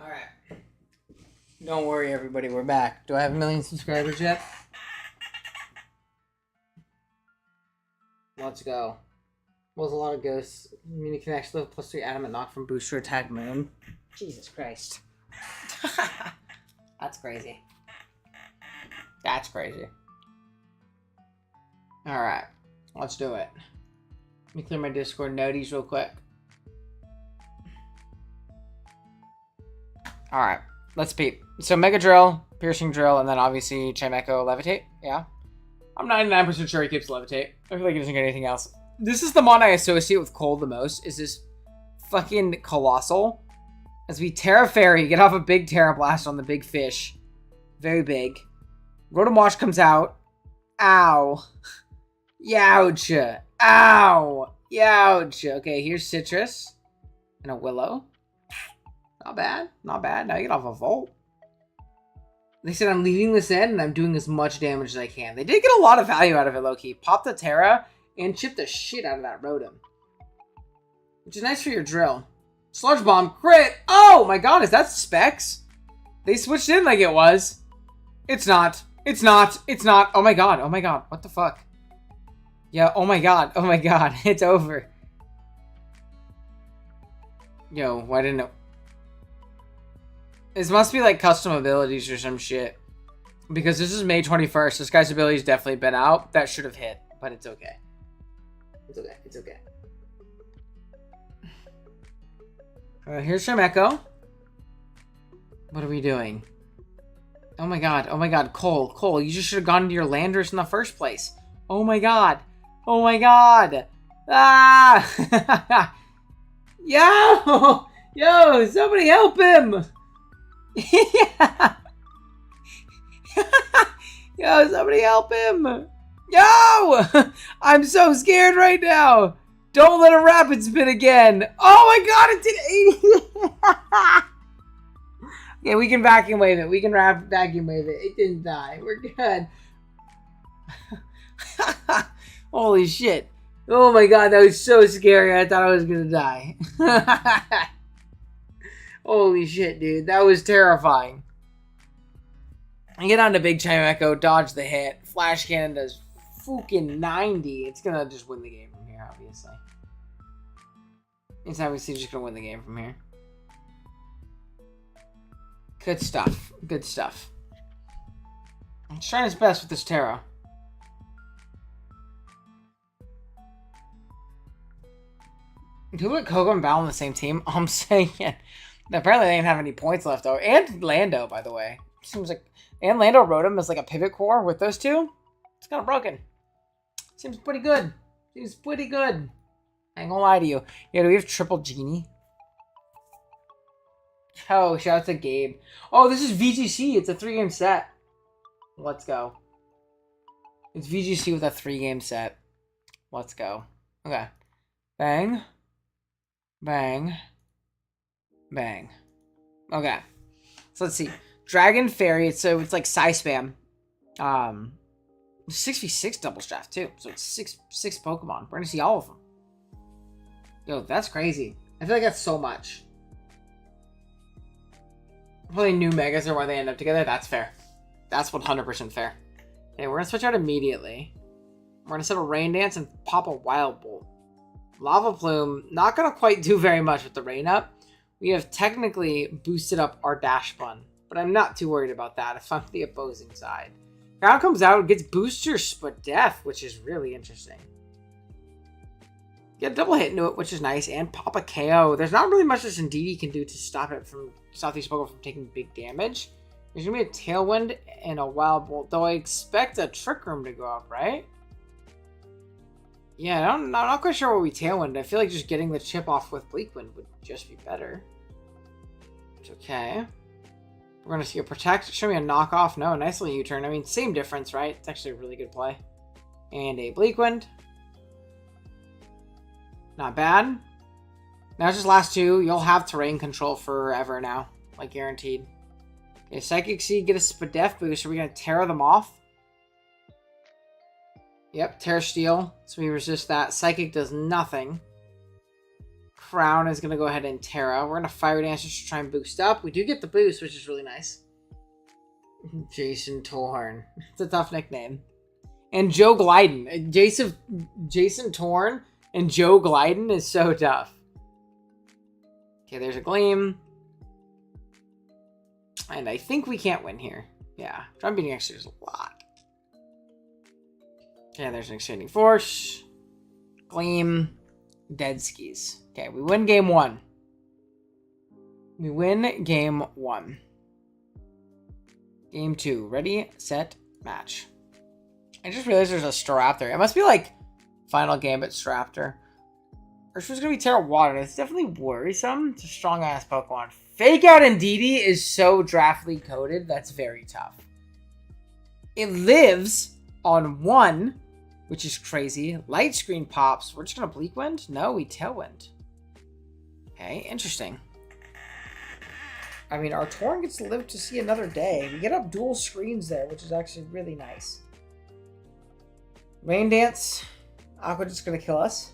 Speaker 1: Alright. Don't worry, everybody, we're back. Do I have 1 million subscribers yet? Let's go. Was a lot of ghosts. Mini connects live +3 adamant knock from booster attack moon. Jesus Christ. That's crazy. That's crazy. Alright. Let's do it. Let me clear my Discord noties real quick. Alright. Let's peep. So Mega Drill, Piercing Drill, and then obviously Chimecho Levitate. Yeah. I'm 99% sure he keeps Levitate. I feel like he doesn't get anything else. This is the mon I associate with Cold the most, is this fucking Colossal. As we Terra Fairy, get off a big Terra Blast on the big fish. Very big. Rotom Wash comes out. Ow. Youch. Ow. Youch. Okay, here's Citrus. And a Willow. Not bad. Not bad. Now you get off a Volt. They said I'm leaving this in and I'm doing as much damage as I can. They did get a lot of value out of it, low-key. Pop the Terra and chip the shit out of that Rotom. Which is nice for your drill. Sludge Bomb, crit! Oh my god, is that Specs? They switched in like it was. It's not. It's not. It's not. Oh my god. Oh my god. What the fuck? Yeah, oh my god. Oh my god. It's over. Yo, why didn't it... This must be like custom abilities or some shit. Because this is May 21st. This guy's ability's definitely been out. That should have hit. But it's okay. It's okay. It's okay. Here's Chimecho. What are we doing? Oh my god. Oh my god. Cole. Cole, you just should have gone to your Landers in the first place. Oh my god. Oh my god. Ah! Yo! Yo! Somebody help him! Yeah. Yo, somebody help him! Yo! I'm so scared right now! Don't let a rapid spin again! Oh my god, it did 80! Yeah, we can vacuum wave it. We can vacuum wave it. It didn't die. We're good. Holy shit. Oh my god, that was so scary. I thought I was gonna die. Holy shit, dude. That was terrifying. I get on to Big Chimecho, dodge the hit. Flash Cannon does fucking 90. It's gonna just win the game from here, obviously. It's obviously just gonna win the game from here. Good stuff. Good stuff. He's trying his best with this Terra. Do we put Coco and Val on the same team? I'm saying it. Apparently they didn't have any points left though. And Lando, by the way. Seems like... And Lando Rotom as like a pivot core with those two. It's kind of broken. Seems pretty good. Seems pretty good. I ain't gonna lie to you. Yeah, do we have Triple Genie? Oh, shout out to Gabe. Oh, this is VGC. It's a 3-game set. Let's go. It's VGC with a 3-game set. Let's go. Okay. Bang. Bang. Bang. Okay. So let's see. Dragon Fairy, so it's like Psy Spam. 6v6 double draft too. So it's six Pokemon. We're gonna see all of them. Yo, that's crazy. I feel like that's so much. Probably new Megas are why they end up together. That's fair. That's 100% fair. Okay, we're gonna switch out immediately. We're gonna set a Rain Dance and pop a Wild Bolt. Lava Plume, not gonna quite do very much with the Rain Up. We have technically boosted up our Dash Bun, but I'm not too worried about that if I'm the opposing side. Ground comes out, gets Booster Spadef, which is really interesting. Get a double hit into it, which is nice, and pop a KO. There's not really much this Indeedee can do to stop it from Southeast Pokemon from taking big damage. There's gonna be a Tailwind and a Wild Bolt, though I expect a Trick Room to go up, right? Yeah, I'm not quite sure what we Tailwind. I feel like just getting the chip off with Bleak Wind would just be better. It's okay. We're gonna see a Protect. Show me a knockoff. No, nice little U-turn. I mean, same difference, right? It's actually a really good play. And a Bleak Wind. Not bad. Now it's just last two. You'll have terrain control forever now. Like, guaranteed. Okay, Psychic Seed, get a Spadef boost. Are we gonna tear them off? Yep, Terra Steel. So we resist that. Psychic does nothing. Crown is going to go ahead and Terra. We're going to Fire Dance just to try and boost up. We do get the boost, which is really nice. Jason Torn. It's a tough nickname. And Joe Glyden. Jason Torn and Joe Glyden is so tough. Okay, there's a Gleam. And I think we can't win here. Yeah, Drum Beating actually is a lot. Okay, there's an Extending Force. Gleam. Dead Skis. Okay, we win game 1. We win game 1. Game 2. Ready, set, match. I just realized there's a Staraptor. It must be like Final Gambit Staraptor. Urshifu's gonna be Terra Water. It's definitely worrisome. It's a strong ass Pokemon. Fake Out Indeedee is so draft league coded. That's very tough. It lives on 1, which is crazy. Light Screen pops. We're just gonna Bleak Wind? No, we Tailwind. Okay, interesting. I mean, our Torn gets to live to see another day. We get up dual screens there, which is actually really nice. Rain Dance. Aqua just gonna kill us.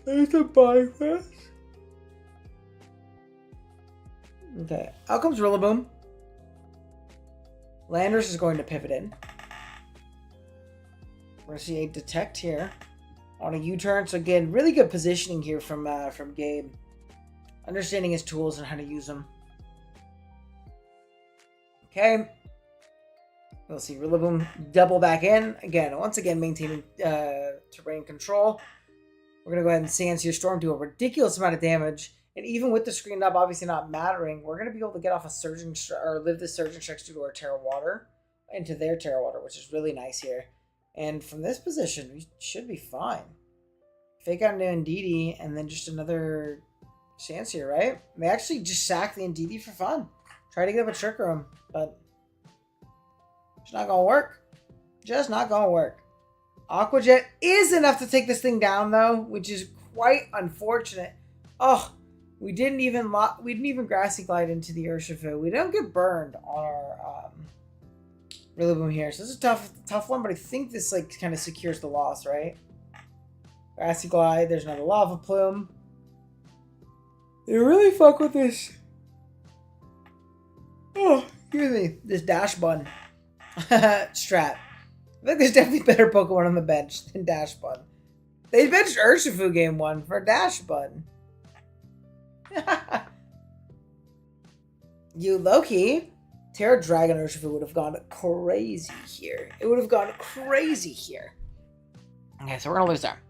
Speaker 1: There's a bypass. Okay, out comes Rillaboom. Landers is going to pivot in. We're gonna see a Detect here on a U-turn. So again, really good positioning here from Gabe. Understanding his tools and how to use them. Okay. We'll see Rillaboom double back in. Again, once again, maintaining terrain control. We're going to go ahead and Sandsear Storm, do a ridiculous amount of damage. And even with the screen up obviously not mattering, we're going to be able to get off a Surging or live the Surging Strikes due to our Terra Water into their Terra Water, which is really nice here. And from this position, we should be fine. Fake Out into Indeedee, and then just another Sandsear, right? They actually just sack the Indeedee for fun. Try to get up a Trick Room, but it's not going to work. Just not going to work. Aqua Jet is enough to take this thing down, though, which is quite unfortunate. Oh, we didn't even Grassy Glide into the Urshifu. We don't get burned on our Rillaboom here. So this is a tough one, but I think this like kind of secures the loss, right? Grassy Glide. There's another Lava Plume. They really fuck with this. Oh, excuse me. This Dash Bun strat. I think there's definitely better Pokemon on the bench than Dash Bun. They benched Urshifu game 1 for Dash Bun. You Loki. Terra Dragon Urshifu would have gone crazy here. It would have gone crazy here. Okay, so we're going to lose there.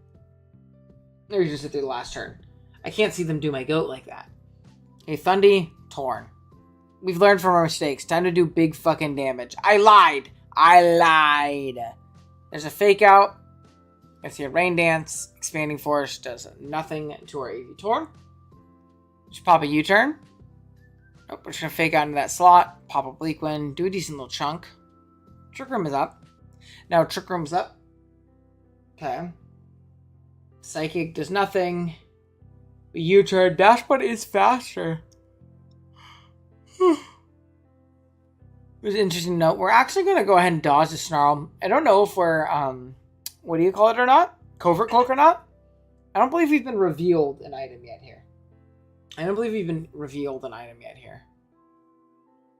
Speaker 1: They're just at the last turn. I can't see them do my goat like that. Okay, Thundy, Torn. We've learned from our mistakes. Time to do big fucking damage. I lied. There's a Fake Out. I see a Rain Dance. Expanding Force does nothing to our AV Torn. Just pop a U-turn. Oh, we're just going to Fake Out into that slot. Pop a Bleak Wind. Do a decent little chunk. Trick Room is up. Now Trick Room's up. Okay. Psychic does nothing. U-turn. Dash Bun is faster. It was interesting to note. We're actually going to go ahead and dodge the Snarl. I don't know if we're, what do you call it or not? Covert Cloak or not? I don't believe we've been revealed an item yet here.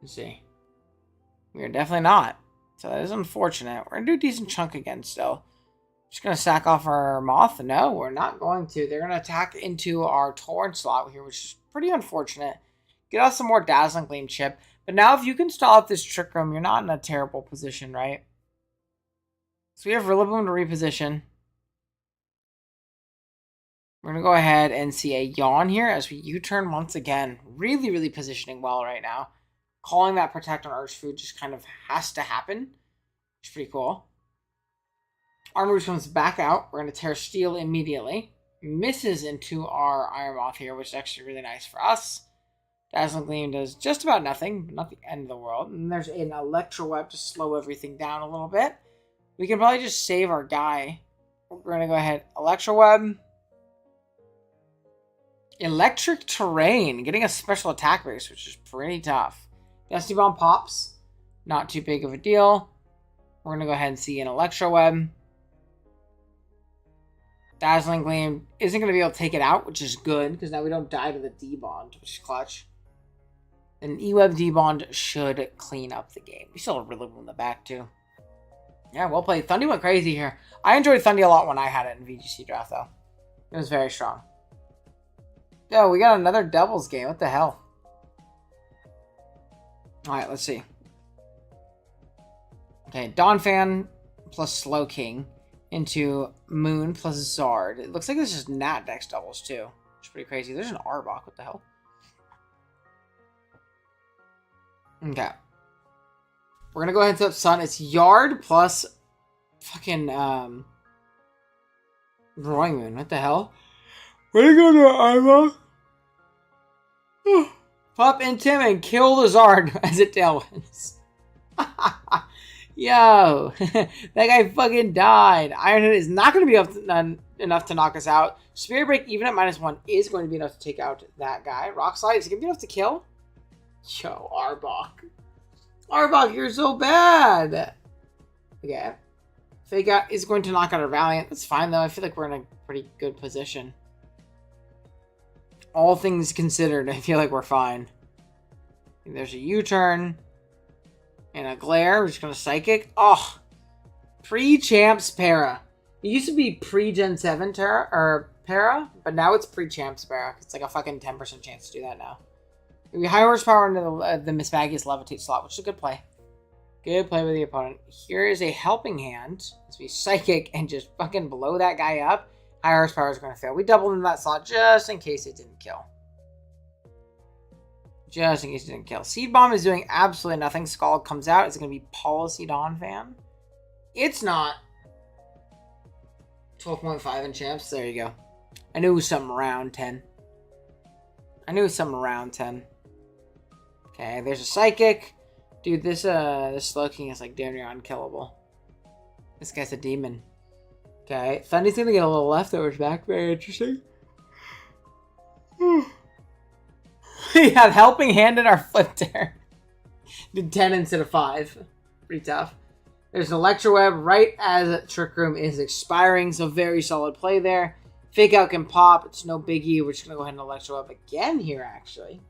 Speaker 1: Let's see. We are definitely not. So that is unfortunate. We're going to do a decent chunk again still. Just going to sack off our Moth? No, we're not going to. They're going to attack into our Torn slot here, which is pretty unfortunate. Get us some more Dazzling Gleam chip. But now if you can stall out this Trick Room, you're not in a terrible position, right? So we have Rillaboom to reposition. We're going to go ahead and see a Yawn here as we U-turn once again. Really, really positioning well right now. Calling that Protect on Urshifu just kind of has to happen. It's pretty cool. Armor comes back out. We're going to Terra Steel immediately. Misses into our Iron Moth here, which is actually really nice for us. Dazzling Gleam does just about nothing, but not the end of the world. And there's an Electro Web to slow everything down a little bit. We can probably just save our guy. We're going to go ahead. Electro Web. Electric Terrain. Getting a special attack base, which is pretty tough. Dusty Bomb pops. Not too big of a deal. We're going to go ahead and see an Electro Web. Dazzling Gleam isn't going to be able to take it out, which is good, because now we don't die to the D-Bond, which is clutch. An E-Web D-Bond should clean up the game. We still have Rillaboom in the back, too. Yeah, well played. Thundy went crazy here. I enjoyed Thundy a lot when I had it in VGC draft, though. It was very strong. Yo, we got another doubles game. What the hell? Alright, let's see. Okay, Donphan plus Slowking into Moon plus Zard. It looks like this is Nat Dex doubles, too. Which is pretty crazy. There's an Arbok. What the hell? Okay. We're gonna go ahead and set up Sun. It's Yard plus fucking Roaring Moon. What the hell? We're gonna go to Arbok. Pop into him and kill the Zard as it tailwinds. Yo, that guy fucking died. Iron Head is not going to be enough to knock us out. Spirit Break, even at -1, is going to be enough to take out that guy. Rock Slide, is it going to be enough to kill? Yo, Arbok. Arbok, you're so bad. Okay. Fake Out is going to knock out our Valiant. That's fine, though. I feel like we're in a pretty good position. All things considered, I feel like we're fine. There's a U-turn. And a Glare. We're just going to Psychic. Oh. Pre-Champs Para. It used to be pre-Gen 7 Terra, or Para, but now it's pre-Champs Para. It's like a fucking 10% chance to do that now. We high horsepower into the Miss Maggie's Levitate slot, which is a good play. Good play with the opponent. Here is a Helping Hand. Let's be Psychic and just fucking blow that guy up. High horsepower is going to fail. We doubled into that slot just in case it didn't kill. Just in case it didn't kill. Seed Bomb is doing absolutely nothing. Scald comes out. It's going to be Policy Donphan. It's not. 12.5 in champs. There you go. I knew it was something around 10. Okay, there's a Psychic. Dude, this Slowking is like damn near unkillable. This guy's a demon. Okay, Thundy's gonna get a little leftovers back. Very interesting. We have Helping Hand in our Flip Tear. Did 10 instead of 5. Pretty tough. There's an Electro Web right as Trick Room is expiring, so very solid play there. Fake Out can pop. It's no biggie. We're just going to go ahead and Electro Web again here, actually.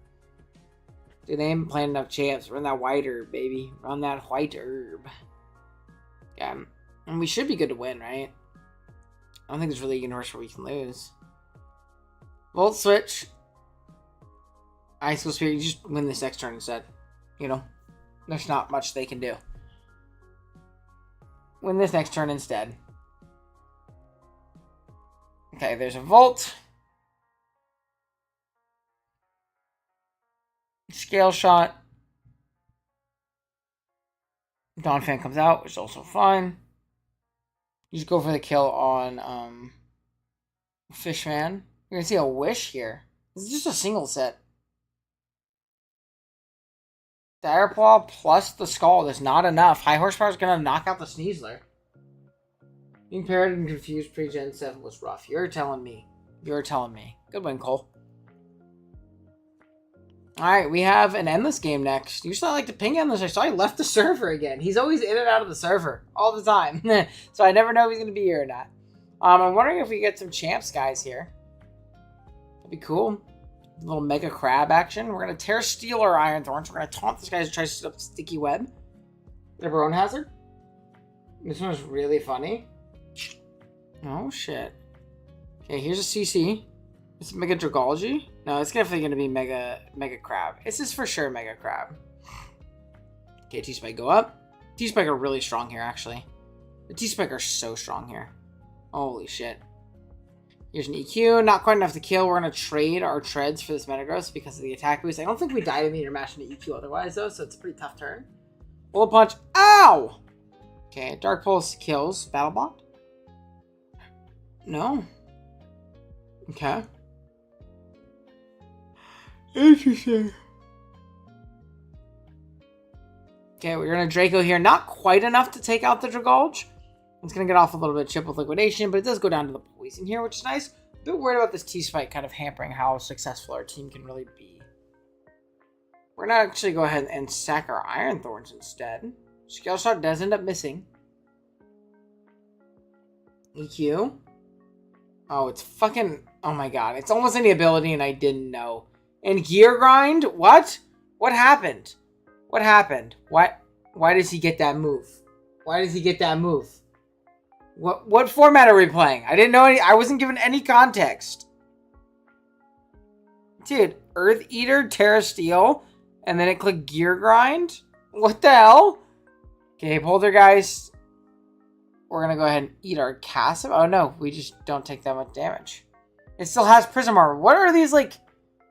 Speaker 1: Dude, they ain't playing enough champs. Run that white herb, baby. Run that white herb. Yeah. And we should be good to win, right? I don't think there's really a universe where we can lose. Volt Switch. Icicle Spirit. You just win this next turn instead. You know? There's not much they can do. Win this next turn instead. Okay, there's a Volt. Scale Shot. Donphan comes out, which is also fine. You just go for the kill on Fishman. You're going to see a Wish here. This is just a single set. Direplaw plus the Scald is not enough. High horsepower is going to knock out the Sneasler. Being paired and confused pre-Gen 7 was rough. You're telling me. You're telling me. Good win, Cole. Alright, we have an Endless game next. Usually I like to ping Endless. I saw he left the server again. He's always in and out of the server. All the time. So I never know if he's going to be here or not. I'm wondering if we get some champs guys here. That'd be cool. A little Mega Crab action. We're going to Terra Steel our Iron Thorns. We're going to taunt this guy to try to set up Sticky Web. Bone Hazard. This one's really funny. Oh, shit. Okay, here's a CC. It's Mega Dragology. No, it's definitely going to be Mega Crab. This is for sure Mega Crab. Okay, T-Spike go up. T-Spike are really strong here, actually. The T-Spike are so strong here. Holy shit. Here's an EQ. Not quite enough to kill. We're going to trade our Treads for this Metagross because of the attack boost. I don't think we die to Meteor Mash into EQ otherwise, though, so it's a pretty tough turn. Bullet Punch. Ow! Okay, Dark Pulse kills Battle Bond. No. Okay. Interesting. Okay, we're going to Draco here. Not quite enough to take out the Dragolge. It's going to get off a little bit of chip with Liquidation, but it does go down to the Poison here, which is nice. A bit worried about this T-Spike kind of hampering how successful our team can really be. We're going to actually go ahead and sack our Iron Thorns instead. Scale Shot does end up missing. EQ. Oh, it's fucking... Oh my god. It's almost any ability and I didn't know. And Gear Grind? What? What happened? What happened? What? Why does he get that move? Why does he get that move? What format are we playing? I didn't know any... I wasn't given any context. Dude, Earth Eater, Terra Steel, and then it clicked Gear Grind? What the hell? Okay, Poltergeist. We're going to go ahead and eat our Cassim. Oh, no. We just don't take that much damage. It still has Prism Armor. What are these, like,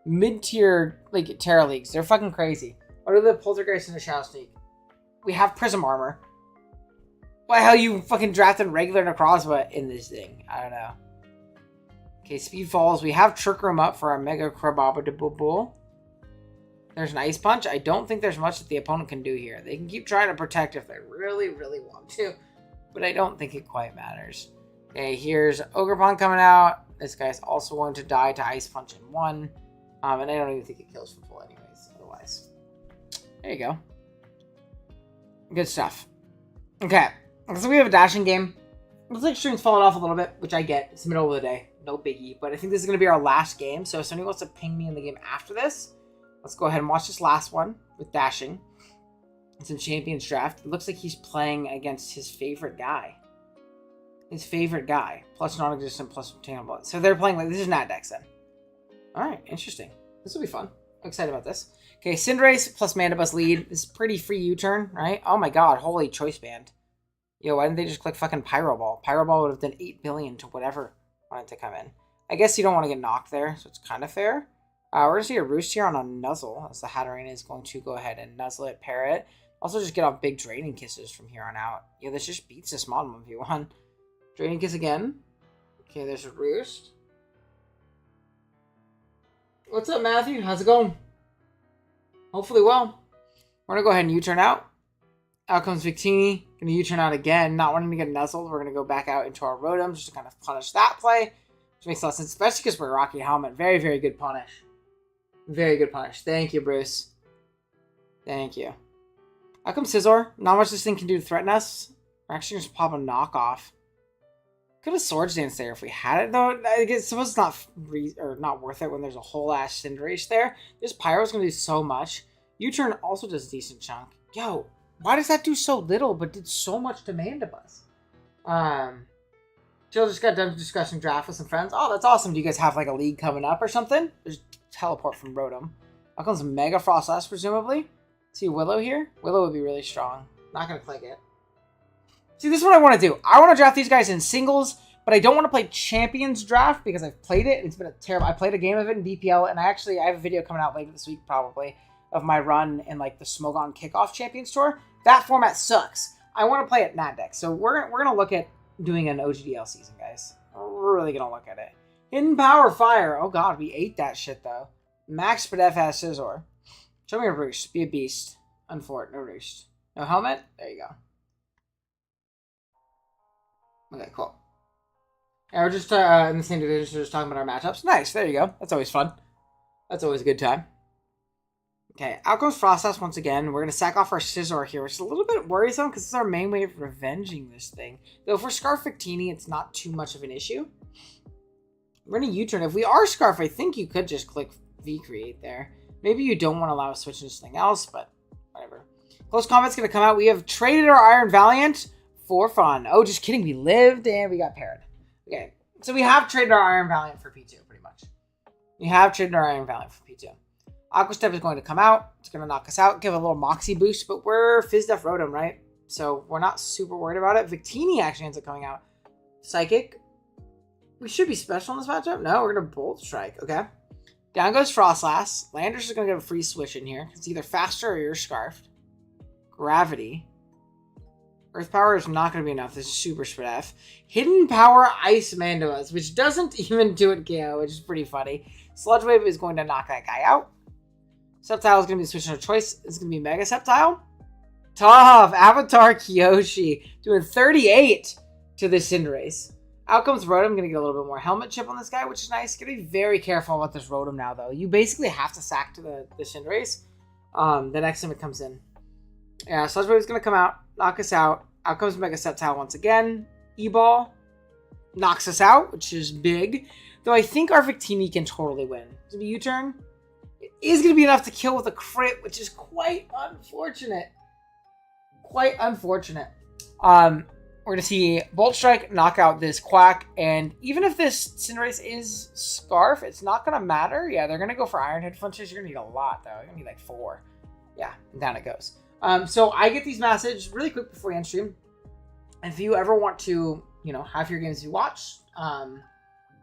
Speaker 1: mid-tier, like, Terra Leagues? They're fucking crazy. What are the Poltergeist and the Shadow Sneak? We have Prism Armor. Why the hell you fucking drafted regular Necrozma in this thing? I don't know. Okay, Speed Falls. We have Trick Room up for our Mega Crababble. There's an Ice Punch. I don't think there's much that the opponent can do here. They can keep trying to protect if they really, really want to. But I don't think it quite matters. Okay, here's Ogerpon coming out. This guy's also going to die to Ice Punch in 1. And I don't even think it kills for full anyways, otherwise. There you go. Good stuff. Okay, so we have a dashing game. Looks like stream's falling off a little bit, which I get. It's the middle of the day. No biggie. But I think this is going to be our last game. So if somebody wants to ping me in the game after this, let's go ahead and watch this last one with dashing. It's in Champions Draft. It looks like he's playing against his favorite guy. His favorite guy. Plus non-existent, plus obtainable. So they're playing like... This is Natdex then. Alright, interesting. This will be fun. I'm excited about this. Okay, Cinderace plus Mandibus lead. This is pretty free U-turn, right? Oh my god, holy choice band. Yo, why didn't they just click fucking Pyro Ball? Pyro Ball would have done 8 billion to whatever wanted to come in. I guess you don't want to get knocked there, so it's kind of fair. We're going to see a Roost here on a Nuzzle, as the Hatterene is going to go ahead and Nuzzle it, Parrot. Also just get off big Draining Kisses from here on out. Yeah, this just beats this model if you want. Draining Kiss again. Okay, there's a Roost. What's up, Matthew? How's it going? Hopefully well. We're going to go ahead and U-turn out. Out comes Victini. Going to U-turn out again. Not wanting to get nuzzled. We're going to go back out into our Rotom just to kind of punish that play. Which makes a lot of sense, especially because we're Rocky Helmet. Very, very good punish. Very good punish. Thank you, Bruce. Thank you. Out comes Scizor. Not much this thing can do to threaten us. We're actually going to pop a knockoff. Could have Swords Dance there if we had it, though. I suppose it's not worth it when there's a whole ass Cinderace there. This Pyro's going to do so much. U-turn also does a decent chunk. Yo, why does that do so little but did so much to Mandibus? Jill just got done discussing draft with some friends. Oh, that's awesome. Do you guys have like a league coming up or something? There's teleport from Rotom. Out comes Mega Froslass, presumably. See Willow here? Willow would be really strong. Not going to click it. See, this is what I want to do. I want to draft these guys in singles, but I don't want to play Champions Draft because I've played it. It's been a terrible... I played a game of it in BPL, and I have a video coming out later this week, probably, of my run in like the Smogon Kickoff Champions Tour. That format sucks. I want to play at Natdex, so we're gonna look at doing an OGDL season, guys. We're really gonna look at it. Hidden Power Fire. Oh god, we ate that shit though. Max Spadef has Scizor. Show me a Roost. Be a beast. Unfort. No Roost. No helmet. There you go. Okay, cool. Yeah, we're just in the same division, so just talking about our matchups. Nice. There you go. That's always fun. That's always a good time. Okay, out goes Froslass once again. We're going to sack off our Scizor here, which is a little bit worrisome because it's our main way of revenging this thing. Though if we're Scarf Victini, it's not too much of an issue. We're going to U-turn. If we are Scarf, I think you could just click V-Create there. Maybe you don't want to allow us to switch into something else, but whatever. Close Combat's going to come out. We have traded our Iron Valiant for fun. Oh, just kidding. We lived and we got paired. Okay, so we have traded our Iron Valiant for P2, pretty much. We have traded our Iron Valiant for P2. Aqua Step is going to come out. It's going to knock us out, give a little Moxie boost, but we're Fizdef Rotom, right? So we're not super worried about it. Victini actually ends up coming out. Psychic. We should be special in this matchup. No, we're going to Bolt Strike. Okay. Down goes Froslass. Landers is going to get a free switch in here. It's either faster or you're Scarfed. Gravity. Earth Power is not going to be enough. This is Super Spadef. Hidden Power Ice Mandibus, which doesn't even do it KO, which is pretty funny. Sludge Wave is going to knock that guy out. Sceptile is going to be switching to choice. It's going to be Mega Sceptile. Tough. Avatar Kyoshi doing 38 to the Cinderace. Out comes Rotom. I'm going to get a little bit more helmet chip on this guy, which is nice. Going to be very careful about this Rotom now, though. You basically have to sack to the Cinderace the next time it comes in. Yeah, Sludge Wave is going to come out, knock us out. Out comes Mega Sceptile once again. E-Ball. knocks us out, which is big. Though I think our Victini can totally win. It's going to be U-turn. It is going to be enough to kill with a crit, which is quite unfortunate. Quite unfortunate. We're going to see Bolt Strike knock out this Quack, and even if this Cinderace is Scarf, it's not going to matter. Yeah, they're going to go for Iron Head flinches. You're going to need a lot, though. You're going to need like 4. Yeah, and down it goes. So I get these messages really quick before we end stream. If you ever want to, have your games you watch,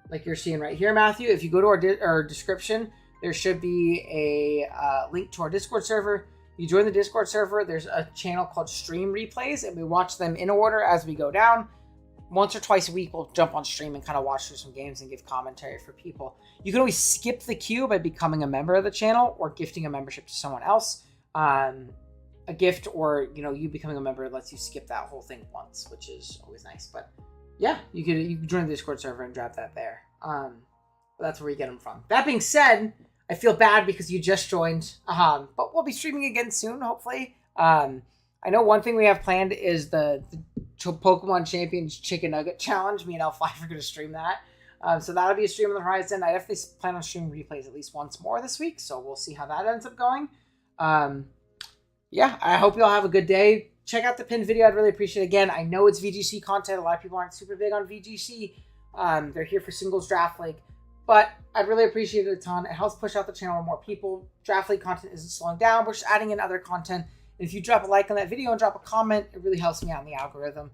Speaker 1: like you're seeing right here, Matthew, if you go to our description, there should be a link to our Discord server. You join the Discord server, there's a channel called Stream Replays, and we watch them in order as we go down. Once or twice a week, we'll jump on stream and kind of watch through some games and give commentary for people. You can always skip the queue by becoming a member of the channel or gifting a membership to someone else. A gift or, you becoming a member lets you skip that whole thing once, which is always nice. But yeah, you can join the Discord server and drop that there. But that's where you get them from. That being said, I feel bad because you just joined, but we'll be streaming again soon, hopefully. I know one thing we have planned is the Pokemon Champions Chicken Nugget Challenge. Me and L5 are going to stream that. So that'll be a stream on the horizon. I definitely plan on streaming replays at least once more this week, so we'll see how that ends up going. Yeah, I hope you all have a good day. Check out the pinned video. I'd really appreciate it. Again, I know it's VGC content. A lot of people aren't super big on VGC. They're here for Singles Draft League. But I'd really appreciate it a ton. It helps push out the channel to more people. Draft League content isn't slowing down. We're just adding in other content. And if you drop a like on that video and drop a comment, it really helps me out in the algorithm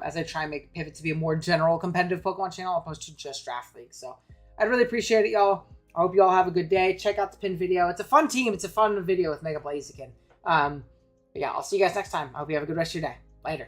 Speaker 1: as I try and make Pivot to be a more general competitive Pokemon channel opposed to just Draft League. So I'd really appreciate it, y'all. I hope you all have a good day. Check out the pinned video. It's a fun team. It's a fun video with Mega Blaziken. But yeah, I'll see you guys next time. I hope you have a good rest of your day. Later.